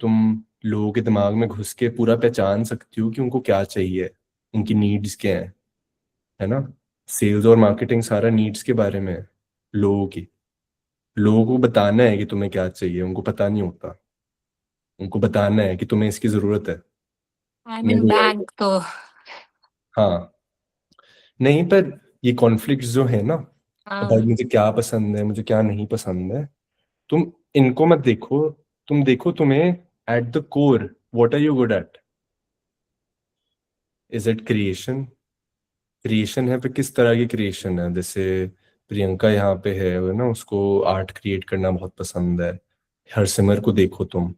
तुम लोगों के दिमाग में घुस के पूरा पहचान सकती हो कि उनको क्या चाहिए, उनकी नीड्स क्या है ना। सेल्स और मार्केटिंग सारा नीड्स के बारे में है, लोगों की। लोगों को बताना है कि तुम्हें क्या चाहिए, उनको पता नहीं होता, उनको बताना है कि तुम्हें इसकी जरूरत है। आई मैं मीन भी बैंक तो हाँ, नहीं पर ये कॉन्फ्लिक्ट्स जो है ना, भाई हाँ मुझे क्या पसंद है, मुझे क्या नहीं पसंद है, तुम इनको मत देखो, तुम देखो तुम्हें at the core what are you good at. Is it creation? Creation है, पर किस तरह की क्रिएशन है? जैसे प्रियंका यहाँ पे है ना, उसको आर्ट क्रिएट करना बहुत पसंद है। हरसिमर को देखो तुम,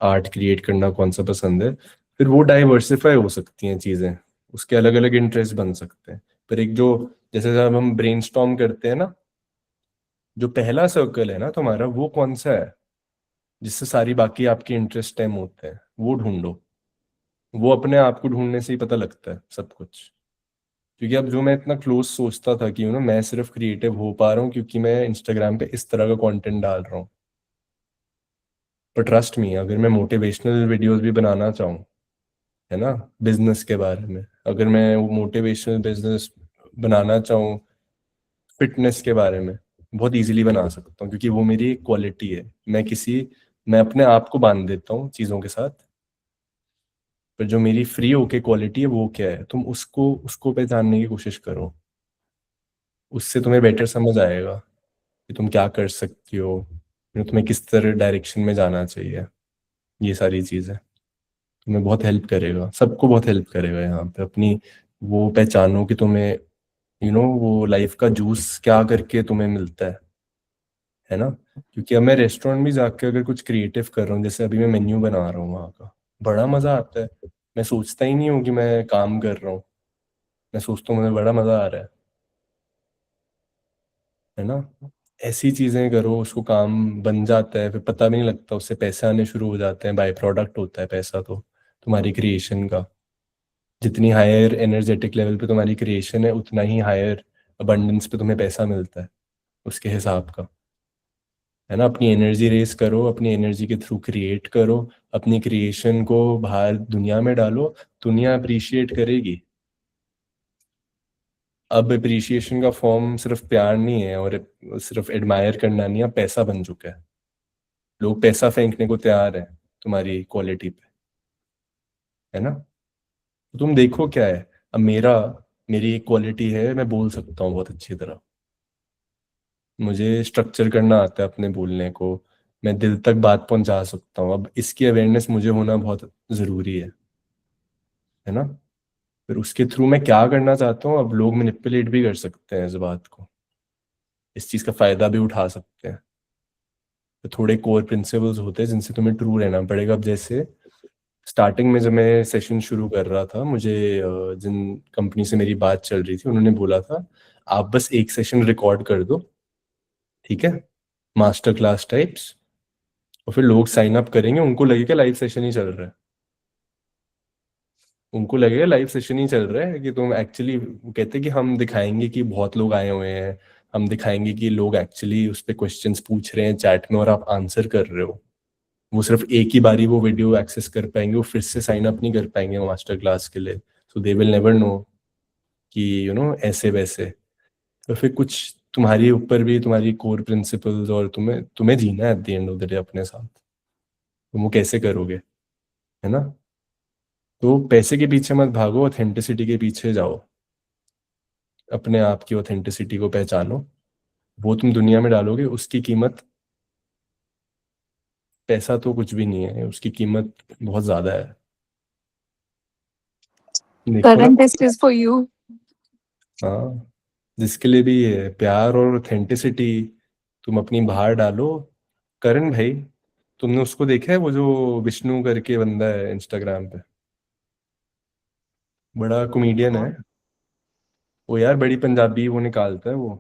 आर्ट क्रिएट करना कौन सा पसंद है। फिर वो डाइवर्सिफाई हो सकती हैं चीजें, उसके अलग अलग इंटरेस्ट बन सकते हैं। पर एक जो, जैसे जब हम ब्रेनस्टॉर्म करते हैं ना, जो पहला सर्कल है ना तुम्हारा, वो कौन सा है जिससे सारी बाकी आपके इंटरेस्ट स्टेम होते हैं, वो ढूंढो। वो अपने आप को ढूंढने से ही पता लगता है सब कुछ। क्योंकि अब जो मैं इतना क्लोज सोचता था कि मैं सिर्फ क्रिएटिव हो पा रहा हूँ क्योंकि मैं इंस्टाग्राम पे इस तरह का कंटेंट डाल रहा हूँ, पर ट्रस्ट मी, अगर मैं मोटिवेशनल वीडियोस भी बनाना चाहूँ, है ना, बिजनेस के बारे में, अगर मैं मोटिवेशनल बिजनेस बनाना चाहूँ फिटनेस के बारे में, बहुत इजीली बना सकता हूँ, क्योंकि वो मेरी एक क्वालिटी है। मैं अपने आप को बांध देता हूँ चीज़ों के साथ, पर जो मेरी फ्री होके क्वालिटी है वो क्या है, तुम उसको उसको पहचानने की कोशिश करो। उससे तुम्हें बेटर समझ आएगा कि तुम क्या कर सकती हो, तुम्हें किस तरह डायरेक्शन में जाना चाहिए। ये सारी चीज़ें तुम्हें बहुत हेल्प करेगा, सबको बहुत हेल्प करेगा यहाँ पे। अपनी वो पहचानो कि तुम्हें वो लाइफ का जूस क्या करके तुम्हें मिलता है ना। क्योंकि अब मैं रेस्टोरेंट भी जाके अगर कुछ क्रिएटिव कर रहा हूँ, जैसे अभी मैं मेन्यू बना रहा हूँ वहाँ का, बड़ा मजा आता है। मैं सोचता ही नहीं हूँ कि मैं काम कर रहा हूँ, मैं सोचता हूँ मुझे बड़ा मजा आ रहा है ना। ऐसी चीजें करो, उसको काम बन जाता है, फिर पता भी नहीं लगता, उससे पैसे आने शुरू हो जाते हैं, बाय प्रोडक्ट होता है पैसा तो तुम्हारी क्रिएशन का। जितनी हायर एनर्जेटिक लेवल पे तुम्हारी क्रिएशन है, उतना ही हायर अबंडेंस पे तुम्हें पैसा मिलता है उसके हिसाब का, है ना। अपनी एनर्जी रेस करो, अपनी एनर्जी के थ्रू क्रिएट करो, अपनी क्रिएशन को बाहर दुनिया में डालो, दुनिया अप्रिशिएट करेगी। अब अप्रिशिएशन का फॉर्म सिर्फ प्यार नहीं है, और सिर्फ एडमायर करना नहीं है, अब पैसा बन चुका है। लोग पैसा फेंकने को तैयार है तुम्हारी क्वालिटी पे, है ना। तो तुम देखो क्या है। अब मेरी एक क्वालिटी है, मैं बोल सकता हूँ बहुत अच्छी तरह, मुझे स्ट्रक्चर करना आता है अपने बोलने को, मैं दिल तक बात पहुंचा सकता हूँ। अब इसकी अवेयरनेस मुझे होना बहुत ज़रूरी है ना। फिर उसके थ्रू मैं क्या करना चाहता हूँ, अब लोग मैनिपुलेट भी कर सकते हैं इस बात को, इस चीज़ का फ़ायदा भी उठा सकते हैं। तो थोड़े कोर प्रिंसिपल्स होते हैं जिनसे तुम्हें ट्रू रहना पड़ेगा। अब जैसे स्टार्टिंग में जब मैं सेशन शुरू कर रहा था, मुझे जिन कंपनी से मेरी बात चल रही थी, उन्होंने बोला था आप बस एक सेशन रिकॉर्ड कर दो, ठीक है, मास्टर क्लास टाइप्स, और फिर लोग साइन अप करेंगे, उनको लगेगा लाइव सेशन ही चल रहा है, उनको लगेगा लाइव सेशन ही चल रहा है, कि तुम एक्चुअली, कहते हैं कि हम दिखाएंगे कि बहुत लोग आए हुए हैं, हम दिखाएंगे कि लोग एक्चुअली उस पर क्वेश्चंस पूछ रहे हैं चैट में और आप आंसर कर रहे हो। वो सिर्फ एक ही बारी वो वीडियो एक्सेस कर पाएंगे, वो फिर से साइन अप नहीं कर पाएंगे मास्टर क्लास के लिए, सो दे विल नेवर नो कि ऐसे वैसे। तो फिर कुछ तुम्हारी ऊपर भी तुम्हारी कोर प्रिंसिपल्स, और तुम्हें तुम्हें जीना है at the end of the day अपने साथ। तुम वो कैसे करोगे, है ना? तो पैसे के पीछे मत भागो, ऑथेंटिसिटी के पीछे जाओ। अपने आप की ऑथेंटिसिटी को पहचानो, वो तुम दुनिया में डालोगे, उसकी कीमत, पैसा तो कुछ भी नहीं है, उसकी कीमत बहुत ज्यादा है। देखो ना। Karan, this is for you. हाँ, जिसके लिए भी ये प्यार और ऑथेंटिसिटी तुम अपनी बाहर डालो। करण भाई, तुमने उसको देखा है, वो जो विष्णु करके बंदा है इंस्टाग्राम पे, बड़ा कॉमेडियन है कौन? वो यार, बड़ी पंजाबी वो निकालता है वो,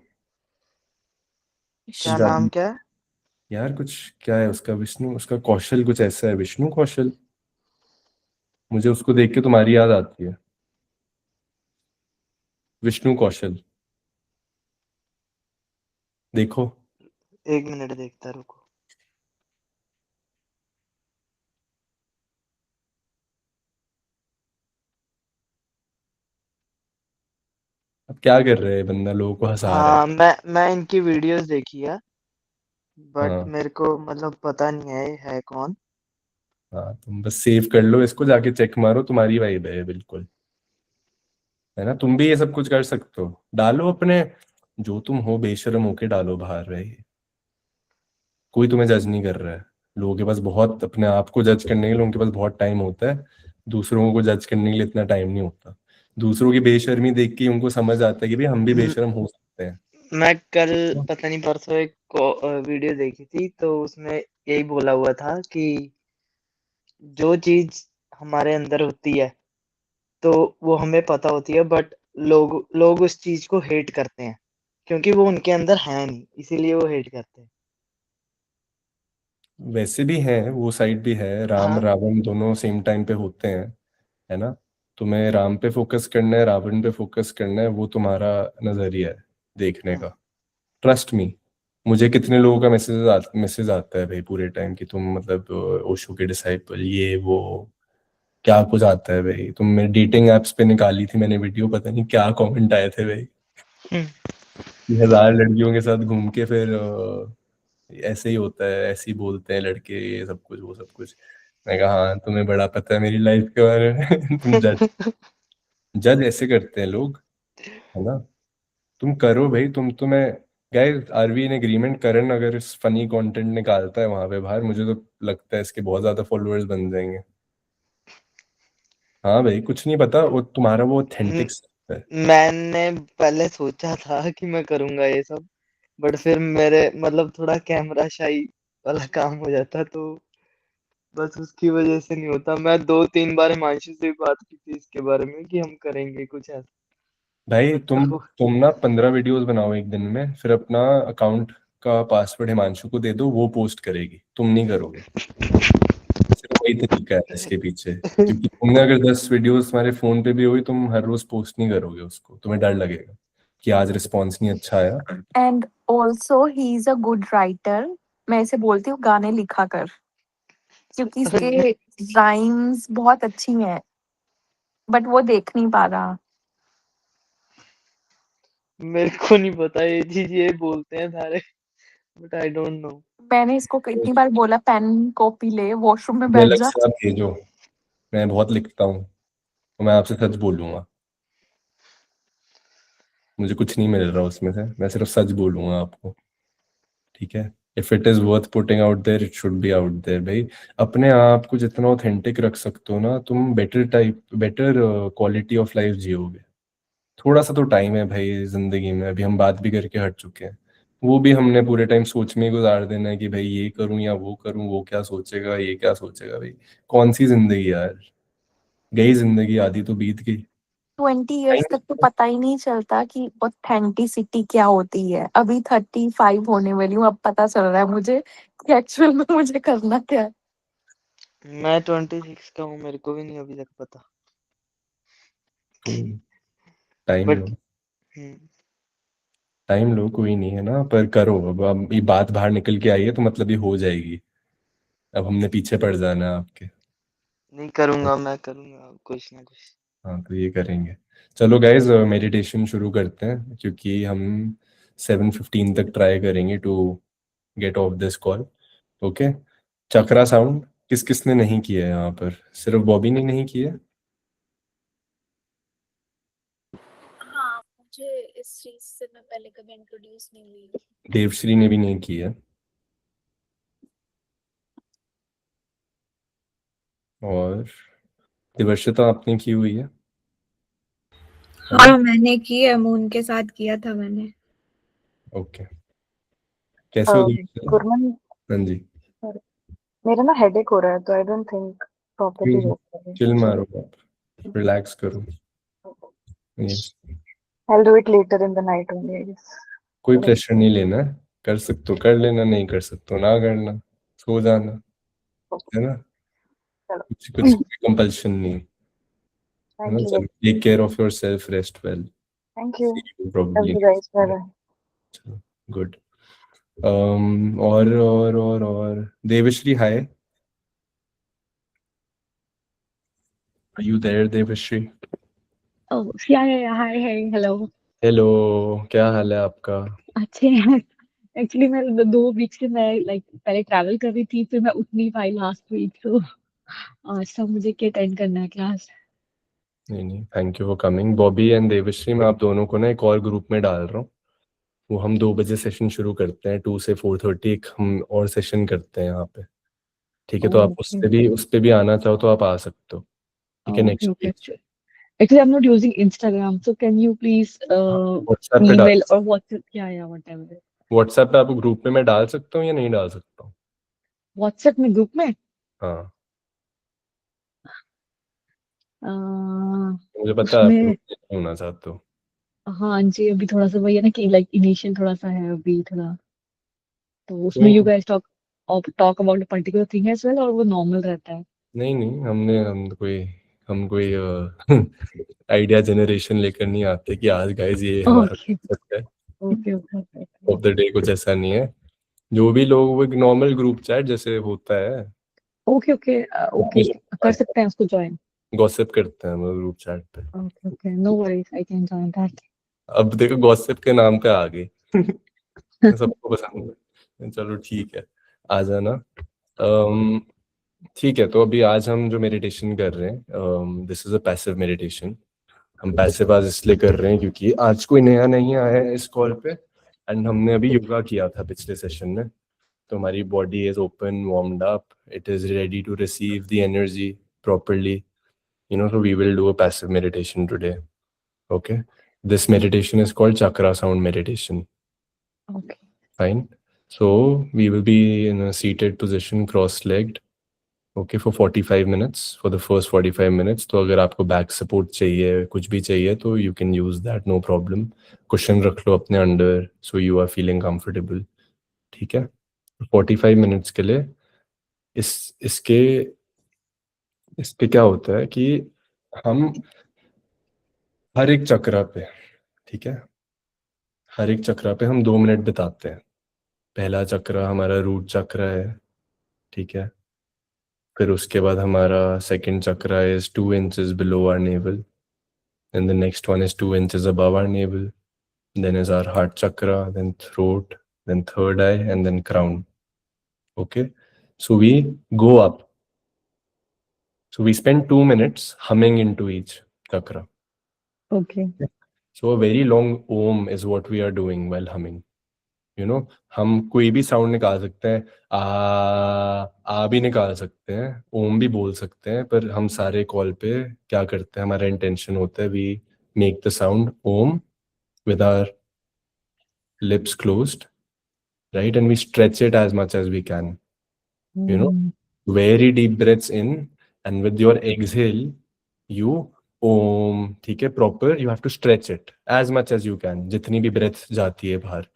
क्या नाम पंजाबी। क्या है? यार कुछ क्या है उसका, विष्णु, उसका कौशल कुछ ऐसा है, विष्णु कौशल। मुझे उसको देख के तुम्हारी याद आती है, विष्णु कौशल। देखो। 1 मिनट देखता, रुको। अब क्या कर रहे हैं, बंदा लोगों को हंसा रहा है। हाँ, मैं इनकी वीडियोस देखी है, बट हाँ मेरे को मतलब पता नहीं है ये है कौन। हाँ, तुम बस सेव कर लो इसको, जाके चेक मारो, तुम्हारी वाइब है ये बिल्कुल, है ना? तुम भी ये सब कुछ कर सकते हो, डालो अपने जो तुम हो, बेशर्म होके डालो बाहर रहे। कोई तुम्हें जज नहीं कर रहा है। लोगों के पास बहुत, अपने आप को जज करने के लिए लोगों के पास बहुत टाइम होता है, दूसरों को जज करने के लिए इतना टाइम नहीं होता। दूसरों की बेशर्मी देख के उनको समझ आता है कि भाई हम भी म- बेशर्म हो सकते हैं। मैं कल पता नहीं परसों एक वीडियो देखी थी, तो उसमें यही बोला हुआ था कि जो चीज हमारे अंदर होती है तो वो हमें पता होती है, बट लोग लोग उस चीज को हेट करते हैं क्योंकि वो उनके अंदर है नहीं, इसीलिए वो हेट करते हैं। वैसे भी है, वो साइड भी है, राम हाँ। रावण दोनों सेम टाइम पे होते हैं, है ना? तुम्हें राम पे फोकस करना है, रावण पे फोकस करना है, वो तुम्हारा नजरिया है देखने हाँ। का। ट्रस्ट मी, मुझे कितने लोगों का मैसेज आता है भाई पूरे टाइम कि तुम मतलब ओशो के डिसाइपल, ये वो, क्या कुछ आता है भाई। तुम मेरे डेटिंग एप्स पे निकाली थी मैंने वीडियो, पता नहीं क्या कमेंट आए थे भाई, हम्म। कि 1000 लड़कियों के साथ घूम के फिर ऐसे ही होता है, ऐसे ही बोलते हैं लड़के, ये सब कुछ वो सब कुछ। मैं कहा हाँ, तुम्हें बड़ा पता है मेरी लाइफ के बारे में। तुम जज जज ऐसे करते हैं लोग, है ना? तुम करो भाई, तुम्हें guys, are we in agreement? Karan अगर इस फनी कंटेंट निकालता है वहां पे बाहर, मुझे तो लगता है इसके बहुत ज्यादा फॉलोअर्स बन जाएंगे। हाँ भाई, कुछ नहीं पता, वो तुम्हारा वो म- ऑथेंटिक है। मैंने पहले सोचा था कि मैं करूंगा ये सब, बट फिर मेरे मतलब थोड़ा कैमरा शाई वाला काम हो जाता, तो बस उसकी वजह से नहीं होता। मैं 2-3 बार हिमांशु से भी बात की थी इसके बारे में कि हम करेंगे कुछ ऐसा, भाई बट तुम ना 15 वीडियोस बनाओ एक दिन में, फिर अपना अकाउंट का पासवर्ड हिमांशु को दे दो, वो पोस्ट करेगी, तुम नहीं करोगे। सिर्फ वही तरीका है इसके पीछे, क्योंकि तुमने अगर 10 वीडियोस तुम्हारे फोन पे भी हुई, तुम हर रोज पोस्ट नहीं करोगे उसको, तुम्हें डर लगेगा कि आज रिस्पॉन्स नहीं अच्छा आया। And also he is a good writer. मैं इसे बोलती हूँ गाने लिखा कर, क्योंकि इसके राइम्स बहुत अच्छी हैं, बट वो देख नहीं पा रहा। मेरे को नहीं पता ये चीज, ये बोलते हैं सारे, बट आई डोंट नो। मैंने इसको कितनी बार बोला पेन कॉपी ले, वॉशरूम में मुझे बैठ अलग जा। से आप भेजो, मैं बहुत लिखता हूँ, तो मैं आपसे सच बोलूंगा। मुझे कुछ नहीं मिल रहा उसमें से, मैं सिर्फ सच बोलूंगा आपको, ठीक है? If it is worth putting out there, it should be out there भाई। अपने आप को जितना ऑथेंटिक रख सकते हो ना, तुम बेटर क्वालिटी ऑफ लाइफ जियोगे। थोड़ा सा तो टाइम है भाई जिंदगी में, अभी हम बात भी करके हट चुके हैं, वो भी हमने पूरे टाइम सोच में ही गुजार देना है कि भाई ये करूं या वो करूं, वो क्या सोचेगा, ये क्या सोचेगा भाई। कौन सी जिंदगी यार, गई जिंदगी, आधी तो बीत गई। 20 years तक तो पता ही नहीं चलता कि ऑथेंटिसिटी क्या होती है। अभी 35 होने वाली हूँ, अब पता चल रहा है मुझे कि एक्चुअल में मुझे करना क्या है। मैं 26 का हूँ, मेरे को भी नहीं अभी तक पता, टाइम लो, बट टाइम लो, कोई नहीं, है ना? पर करो, अब ये बात बाहर निकल के आई है तो मतलब ये हो जाएगी। अब हमने पीछे पड़ जाना है आपके। नहीं करूंगा, मैं करूंगा कुछ ना कुछ। हाँ, तो ये करेंगे। चलो गाइज, मेडिटेशन शुरू करते हैं, क्योंकि हम 7:15 तक ट्राई करेंगे to get off this call. Okay, chakra sound किस किसने नहीं किया है यहाँ पर? सिर्फ बॉबी ने नहीं किया? हाँ, मुझे इस चीज से मैं पहले कभी इंट्रोड्यूस नहीं हुई। देवश्री ने भी नहीं किया। और दिवर्शिता आपने की हुई है? हाँ मैंने की है, मून के साथ किया था मैंने। ओके, कैसे हो? गुरमन, हाँ जी, मेरा ना हेडेक हो रहा है तो I don't think properly work कर रही चिल मारो आप, रिलैक्स करो। Yes, I'll do it later in the night only, I guess. कोई प्रेशर नहीं लेना है, कर सकते हो कर लेना, नहीं कर सकते हो ना करना, सो जाना, है ना? चलो। कुछ कुछ कंपल्शन नहीं है Thank ना? you. चलो, take care of yourself, rest well, Thank you. Love probably. you guys. Bye bye. Good. और Devashree, hi, are you there Devashree? Oh, yeah, hi, hello. Hello, क्या हाल है आपका? अच्छे हैं। एक्चुअली मैं 2 वीक से मैं पहले ट्रैवल कर रही थी, फिर मैं उठ नहीं पाई लास्ट वीक, तो आज तक मुझे क्या अटेंड करना है क्लास। नहीं, thank you for coming. Bobby and Devashree, मैं आप दोनों को ना एक और ग्रुप में डाल रहा हूँ। वो हम 2 बजे सेशन शुरू करते हैं, 2 से 4:30 एक हम और सेशन करते हैं यहाँ पे, ठीक है? तो आप उस पे भी आना चाहो तो आप आ सकते हो, ठीक है? Next Okay. Week Actually, I'm not using Instagram, so can you please WhatsApp पे डाल, email or WhatsApp? Yeah, whatever. WhatsApp पे आपको ग्रुप में मैं डाल सकता हूँ या नहीं डाल सकता हूँ? WhatsApp में ग्रुप में हाँ, अह, मुझे पता है आप उसमें ग्रुप में होना चाहते हो। हाँ जी, अभी थोड़ा सा वही है ना कि इनिशियल थोड़ा सा है अभी थोड़ा, तो उसमें नहीं you guys talk about a particular thing as well, और वो नॉर्मल रहता है? नहीं, हम कोई आइडिया जनरेशन लेकर नहीं आते कि आज गाइस ये हमारा ओके concept है। Okay okay of the day कुछ ऐसा नहीं है। जो भी लोग, वो एक नॉर्मल ग्रुप चैट जैसे होता है, ओके ओके ओके, कर सकते हैं उसको ज्वाइन? गॉसिप करते हैं हम ग्रुप चैट पे। Okay okay, no worries, I can join that. अब देखो, गॉसिप के नाम पे आ गई सबको पसंद है, चलो ठीक है, आ जाना। ठीक है, तो अभी आज हम जो मेडिटेशन कर रहे हैं, this is a passive meditation. हम पैसिव आज इसलिए कर रहे हैं क्योंकि आज कोई नया नहीं आया है इस कॉल पे, एंड हमने अभी योगा किया था पिछले सेशन में, तो हमारी body is open, warmed up, it is ready to receive the energy properly, so we will do a passive meditation today. Okay, this meditation is called chakra sound meditation. Okay Fine. So we will be in a seated position, cross-legged, okay, for 45 minutes, for the first 45 minutes. तो अगर आपको बैक सपोर्ट चाहिए, कुछ भी चाहिए, तो you can use that, no problem. Cushion रख लो अपने under, so you are feeling comfortable. ठीक है? 45 मिनट्स के लिए इसके क्या होता है कि हम हर एक चक्रा पे, ठीक है, हर एक चक्रा पे हम 2 मिनट बिताते हैं। पहला चक्रा हमारा रूट चक्रा है, ठीक है? फिर उसके बाद हमारा second chakra is 2 inches below our navel, and the next one is 2 inches above our navel, then is our heart chakra, then throat, then third eye, and then crown. Okay, so we go up, so we spend 2 minutes humming into each chakra. Okay So a very long om is what we are doing while humming. हम कोई भी साउंड निकाल सकते हैं, आ भी निकाल सकते हैं, ओम भी बोल सकते हैं, पर हम सारे कॉल पे क्या करते हैं, हमारा इंटेंशन होता है, we make the sound Om with our lips closed, right? And we stretch it as much as we can. Very deep breaths in, and with your exhale, you om, ठीक है, proper, you have to stretch it as much as you can, जितनी भी breath जाती है बाहर,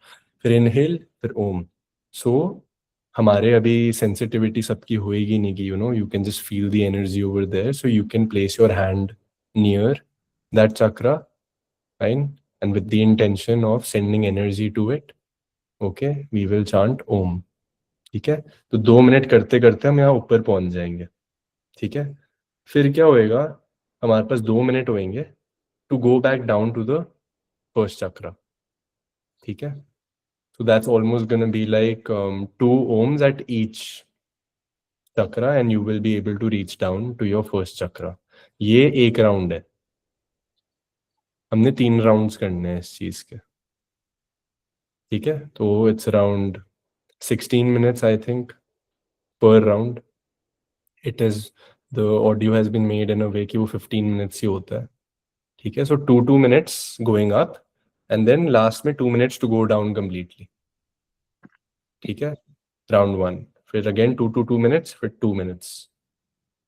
फिर inhale, फिर om. So हमारे अभी sensitivity सबकी होएगी नहीं कि you can just feel the energy over there, so you can place your hand near that chakra, fine, and with the intention of sending energy to it, okay, we will chant om. ठीक है, तो 2 मिनट करते करते हम यहाँ ऊपर पहुंच जाएंगे, ठीक है? फिर क्या होएगा, हमारे पास 2 मिनट होंगे to go back down to the first chakra, ठीक है? So that's almost going to be like 2 ohms at each chakra, and you will be able to reach down to your first chakra. ये एक राउंड है, हमने 3 राउंड्स करने हैं इस चीज के, ठीक है? तो it's around 16 minutes I think per round. It is, the audio has been made in a way कि वो 15 minutes ही होता है, ठीक है? So 2 minutes going up and then last में 2 minutes to go down completely, ठीक है? Round 1, फिर again 2 minutes, फिर 2 minutes.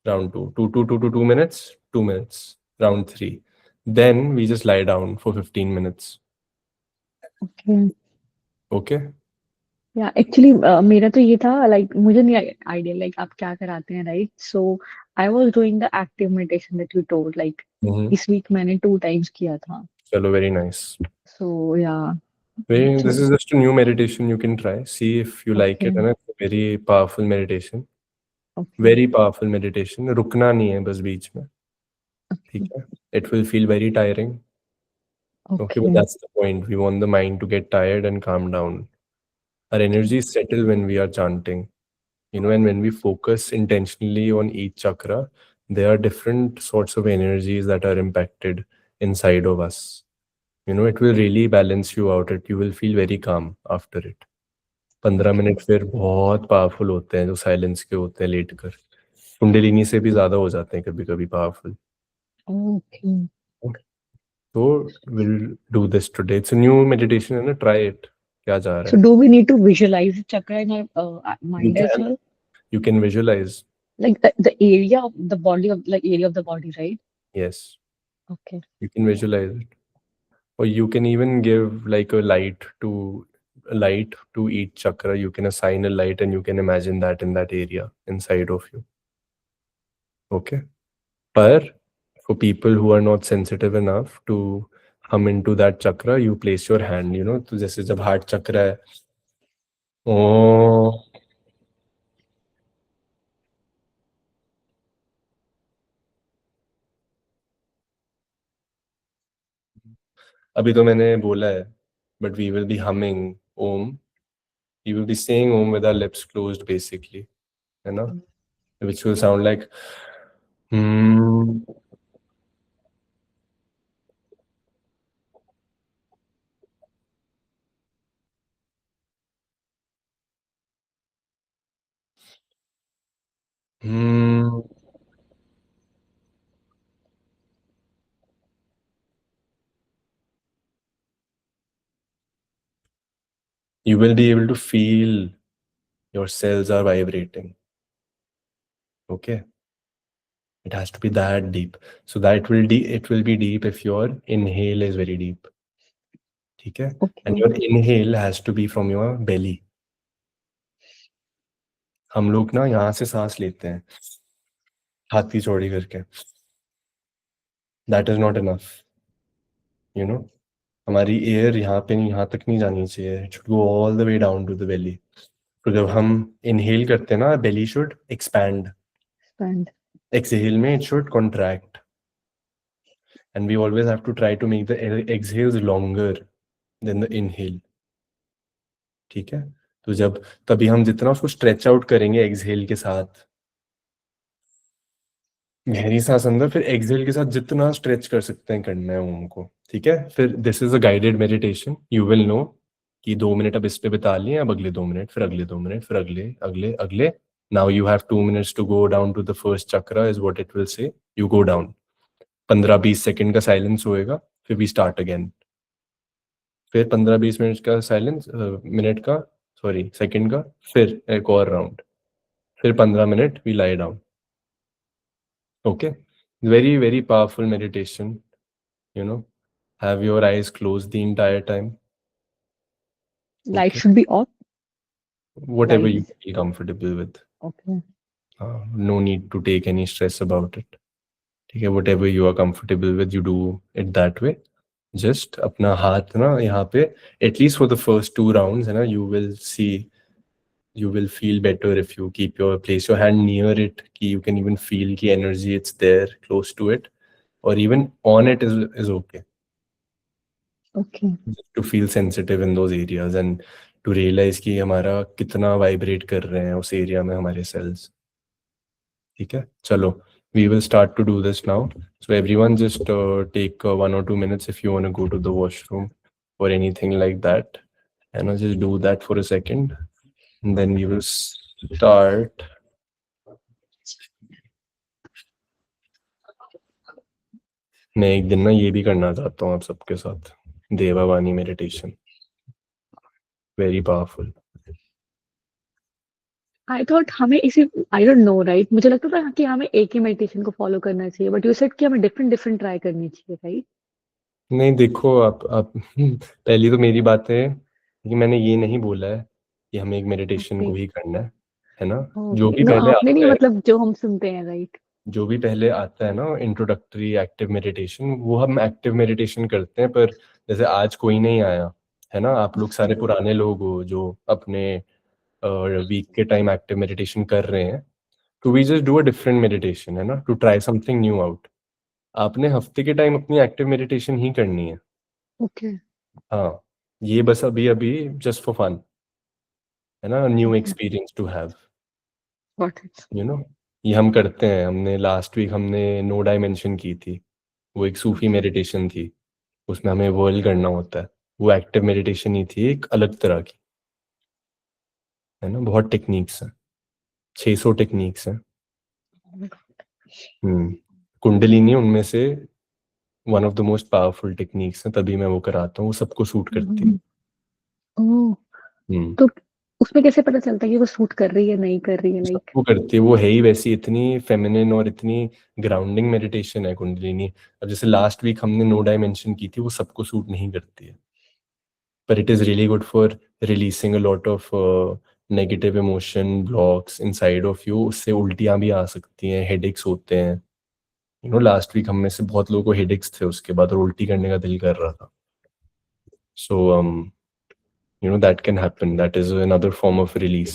Round 2, 2 minutes, 2 minutes. Round 3. Then we just lie down for 15 minutes. Okay. Okay? या एक्चुअली मेरा तो ये था, लाइक मुझे नहीं आइडिया लाइक आप क्या कराते हैं, right? So I was doing the active meditation that you told, like इस वीक मैंने 2 टाइम्स किया था. चलो, very nice. सो या This is just a new meditation you can try. See if you like it. Okay. And it's a very powerful meditation. Okay. Very powerful meditation. रुकना नहीं है बस बीच में, ठीक है? It will feel very tiring. Okay, but that's the point. We want the mind to get tired and calm down. Our energies settle when we are chanting. You know, and when we focus intentionally on each chakra, there are different sorts of energies that are impacted inside of us. You know, it will really balance you out. You will feel very calm after it. 15 minute फिर बहुत पावरफुल होते हैं, जो साइलेंस के होते हैं लेट कर, कुंडलिनी से भी ज्यादा हो जाते हैं कभी कभी powerful. Okay. So we'll do this today. It's a new meditation, है ना? Try it. क्या जा रहा So है? do we need to visualize the chakra in our mind as can. well? You can visualize. Like the area of the body, of like area of the body, right? Yes, Okay. you can visualize it. Or you can even give like a light to each chakra. You can assign a light and you can imagine that in that area inside of you. Okay. But for people who are not sensitive enough to hum into that chakra, you place your hand, you know, तो जैसे जब हार्ट चक्र है, ओ अभी तो मैंने बोला है, but we will be humming Om. We will be saying Om with our lips closed basically, है ना? Which will sound like You will be able to feel your cells are vibrating. Okay. It has to be that deep. So that it will be deep if your inhale is very deep. Okay? And your inhale has to be from your belly. हम लोग ना यहाँ से सांस लेते हैं हाथी चौड़ी करके. That is not enough. You know, हमारी एयर यहाँ पे नहीं, यहाँ तक नहीं जानी चाहिए. It should go all the way down to the belly. तो जब हम inhale करते हैं ना, belly should expand. Exhale में it should contract. And we always have to try to make the exhales longer than the inhale. ठीक है? तो जब तभी हम जितना उसको स्ट्रेच आउट करेंगे एक्सहेल के साथ, गहरी सांस अंदर, फिर एक्सहेल के साथ जितना स्ट्रेच कर सकते हैं करना है ओम को. ठीक है? फिर this is a guided meditation. You will know कि 2 मिनट अब इस पे बिता लिए, अब अगले 2 मिनट, फिर अगले 2 मिनट, फिर अगले अगले अगले. Now you have 2 minutes to go down to the first chakra is what it will say. You go down, 15-20 second का साइलेंस होएगा, फिर वी स्टार्ट अगेन. फिर 15-20 मिनट का साइलेंस, सेकंड का, फिर एक और राउंड, फिर 15 minute we lie down. Okay, very very powerful meditation. You know, have your eyes closed the entire time. Light should be off. Whatever Lights. you feel comfortable with. Okay. No need to take any stress about it. ठीक है, whatever you are comfortable with, you do it that way. Just अपना हाथ ना यहाँ पे, at least for the first 2 rounds, है ना, you will feel better if you place your hand near it, कि you can even feel कि energy it's there close to it, or even on it is okay. Okay. Just to feel sensitive in those areas, and to realise कि हमारा कितना वाइब्रेट कर रहे हैं उस एरिया में हमारे सेल्स। ठीक है, चलो we will start to do this now. So everyone just take 1 or 2 minutes if you want to go to the washroom or anything like that, and just do that for a second, and then we will start. मैं एक दिन ना ये भी करना चाहता हूँ आप सबके साथ, Devavani meditation, very powerful. I thought हमें इसी आई डोंट नो राइट, मुझे लगता था कि हमें एक ही मेडिटेशन को फॉलो करना चाहिए, बट यू सेड कि हमें डिफरेंट डिफरेंट ट्राई करनी चाहिए, राइट? नहीं देखो, आप पहली तो मेरी बात है कि मैंने ये नहीं बोला है कि हमें एक मेडिटेशन को ही करना है ना। जो भी नो, पहले आपने नहीं, आता है, मतलब जो हम सुनते हैं, राइट? जो भी पहले आता है ना इंट्रोडक्टरी एक्टिव मेडिटेशन, वो हम एक्टिव मेडिटेशन करते हैं। पर जैसे आज कोई नहीं आया है ना, आप लोग सारे पुराने लोग हो जो अपने वीक के टाइम एक्टिव मेडिटेशन कर रहे हैं, तो we just do a different meditation, है ना, to try something new out. आपने हफ्ते के टाइम अपनी एक्टिव मेडिटेशन ही करनी है। ओके, हाँ, ये बस अभी अभी जस्ट फॉर फन, है ना, new experience to have, got it. You know. ये हम करते हैं, हमने लास्ट वीक हमने नो डायमेंशन की थी, वो एक सूफी मेडिटेशन थी, उसमें हमें वर्ल करना होता है, वो एक्टिव मेडिटेशन ही थी, एक अलग तरह की, है ना। बहुत टेक्निक्स हैं, 600 टेक्निक्स हैं। कुंडलिनी उनमें से one of the most powerful techniques है, तभी मैं वो कराता हूँ, वो सबको सूट करती है। तो उसमें कैसे पता चलता है कि वो सूट कर रही है नहीं कर रही है? लाइक सबको करती है, वो है ही वैसी, इतनी फेमिनिन और इतनी ग्राउंडिंग मेडिटेशन है कुंडलिनी। अब जैसे लास्ट वीक हमने नो डायमेंशन की थी, वो सबको सूट नहीं करती है, पर it is really good for releasing a lot of negative emotion blocks inside of you. उससे उल्टियां भी आ सकती हैं, हेडेक्स होते हैं, यू नो। लास्ट वीक हम में से बहुत लोगों को हेडेक्स थे उसके बाद, और उल्टी करने का दिल कर रहा था। सो you know, that can happen, that is another form of release,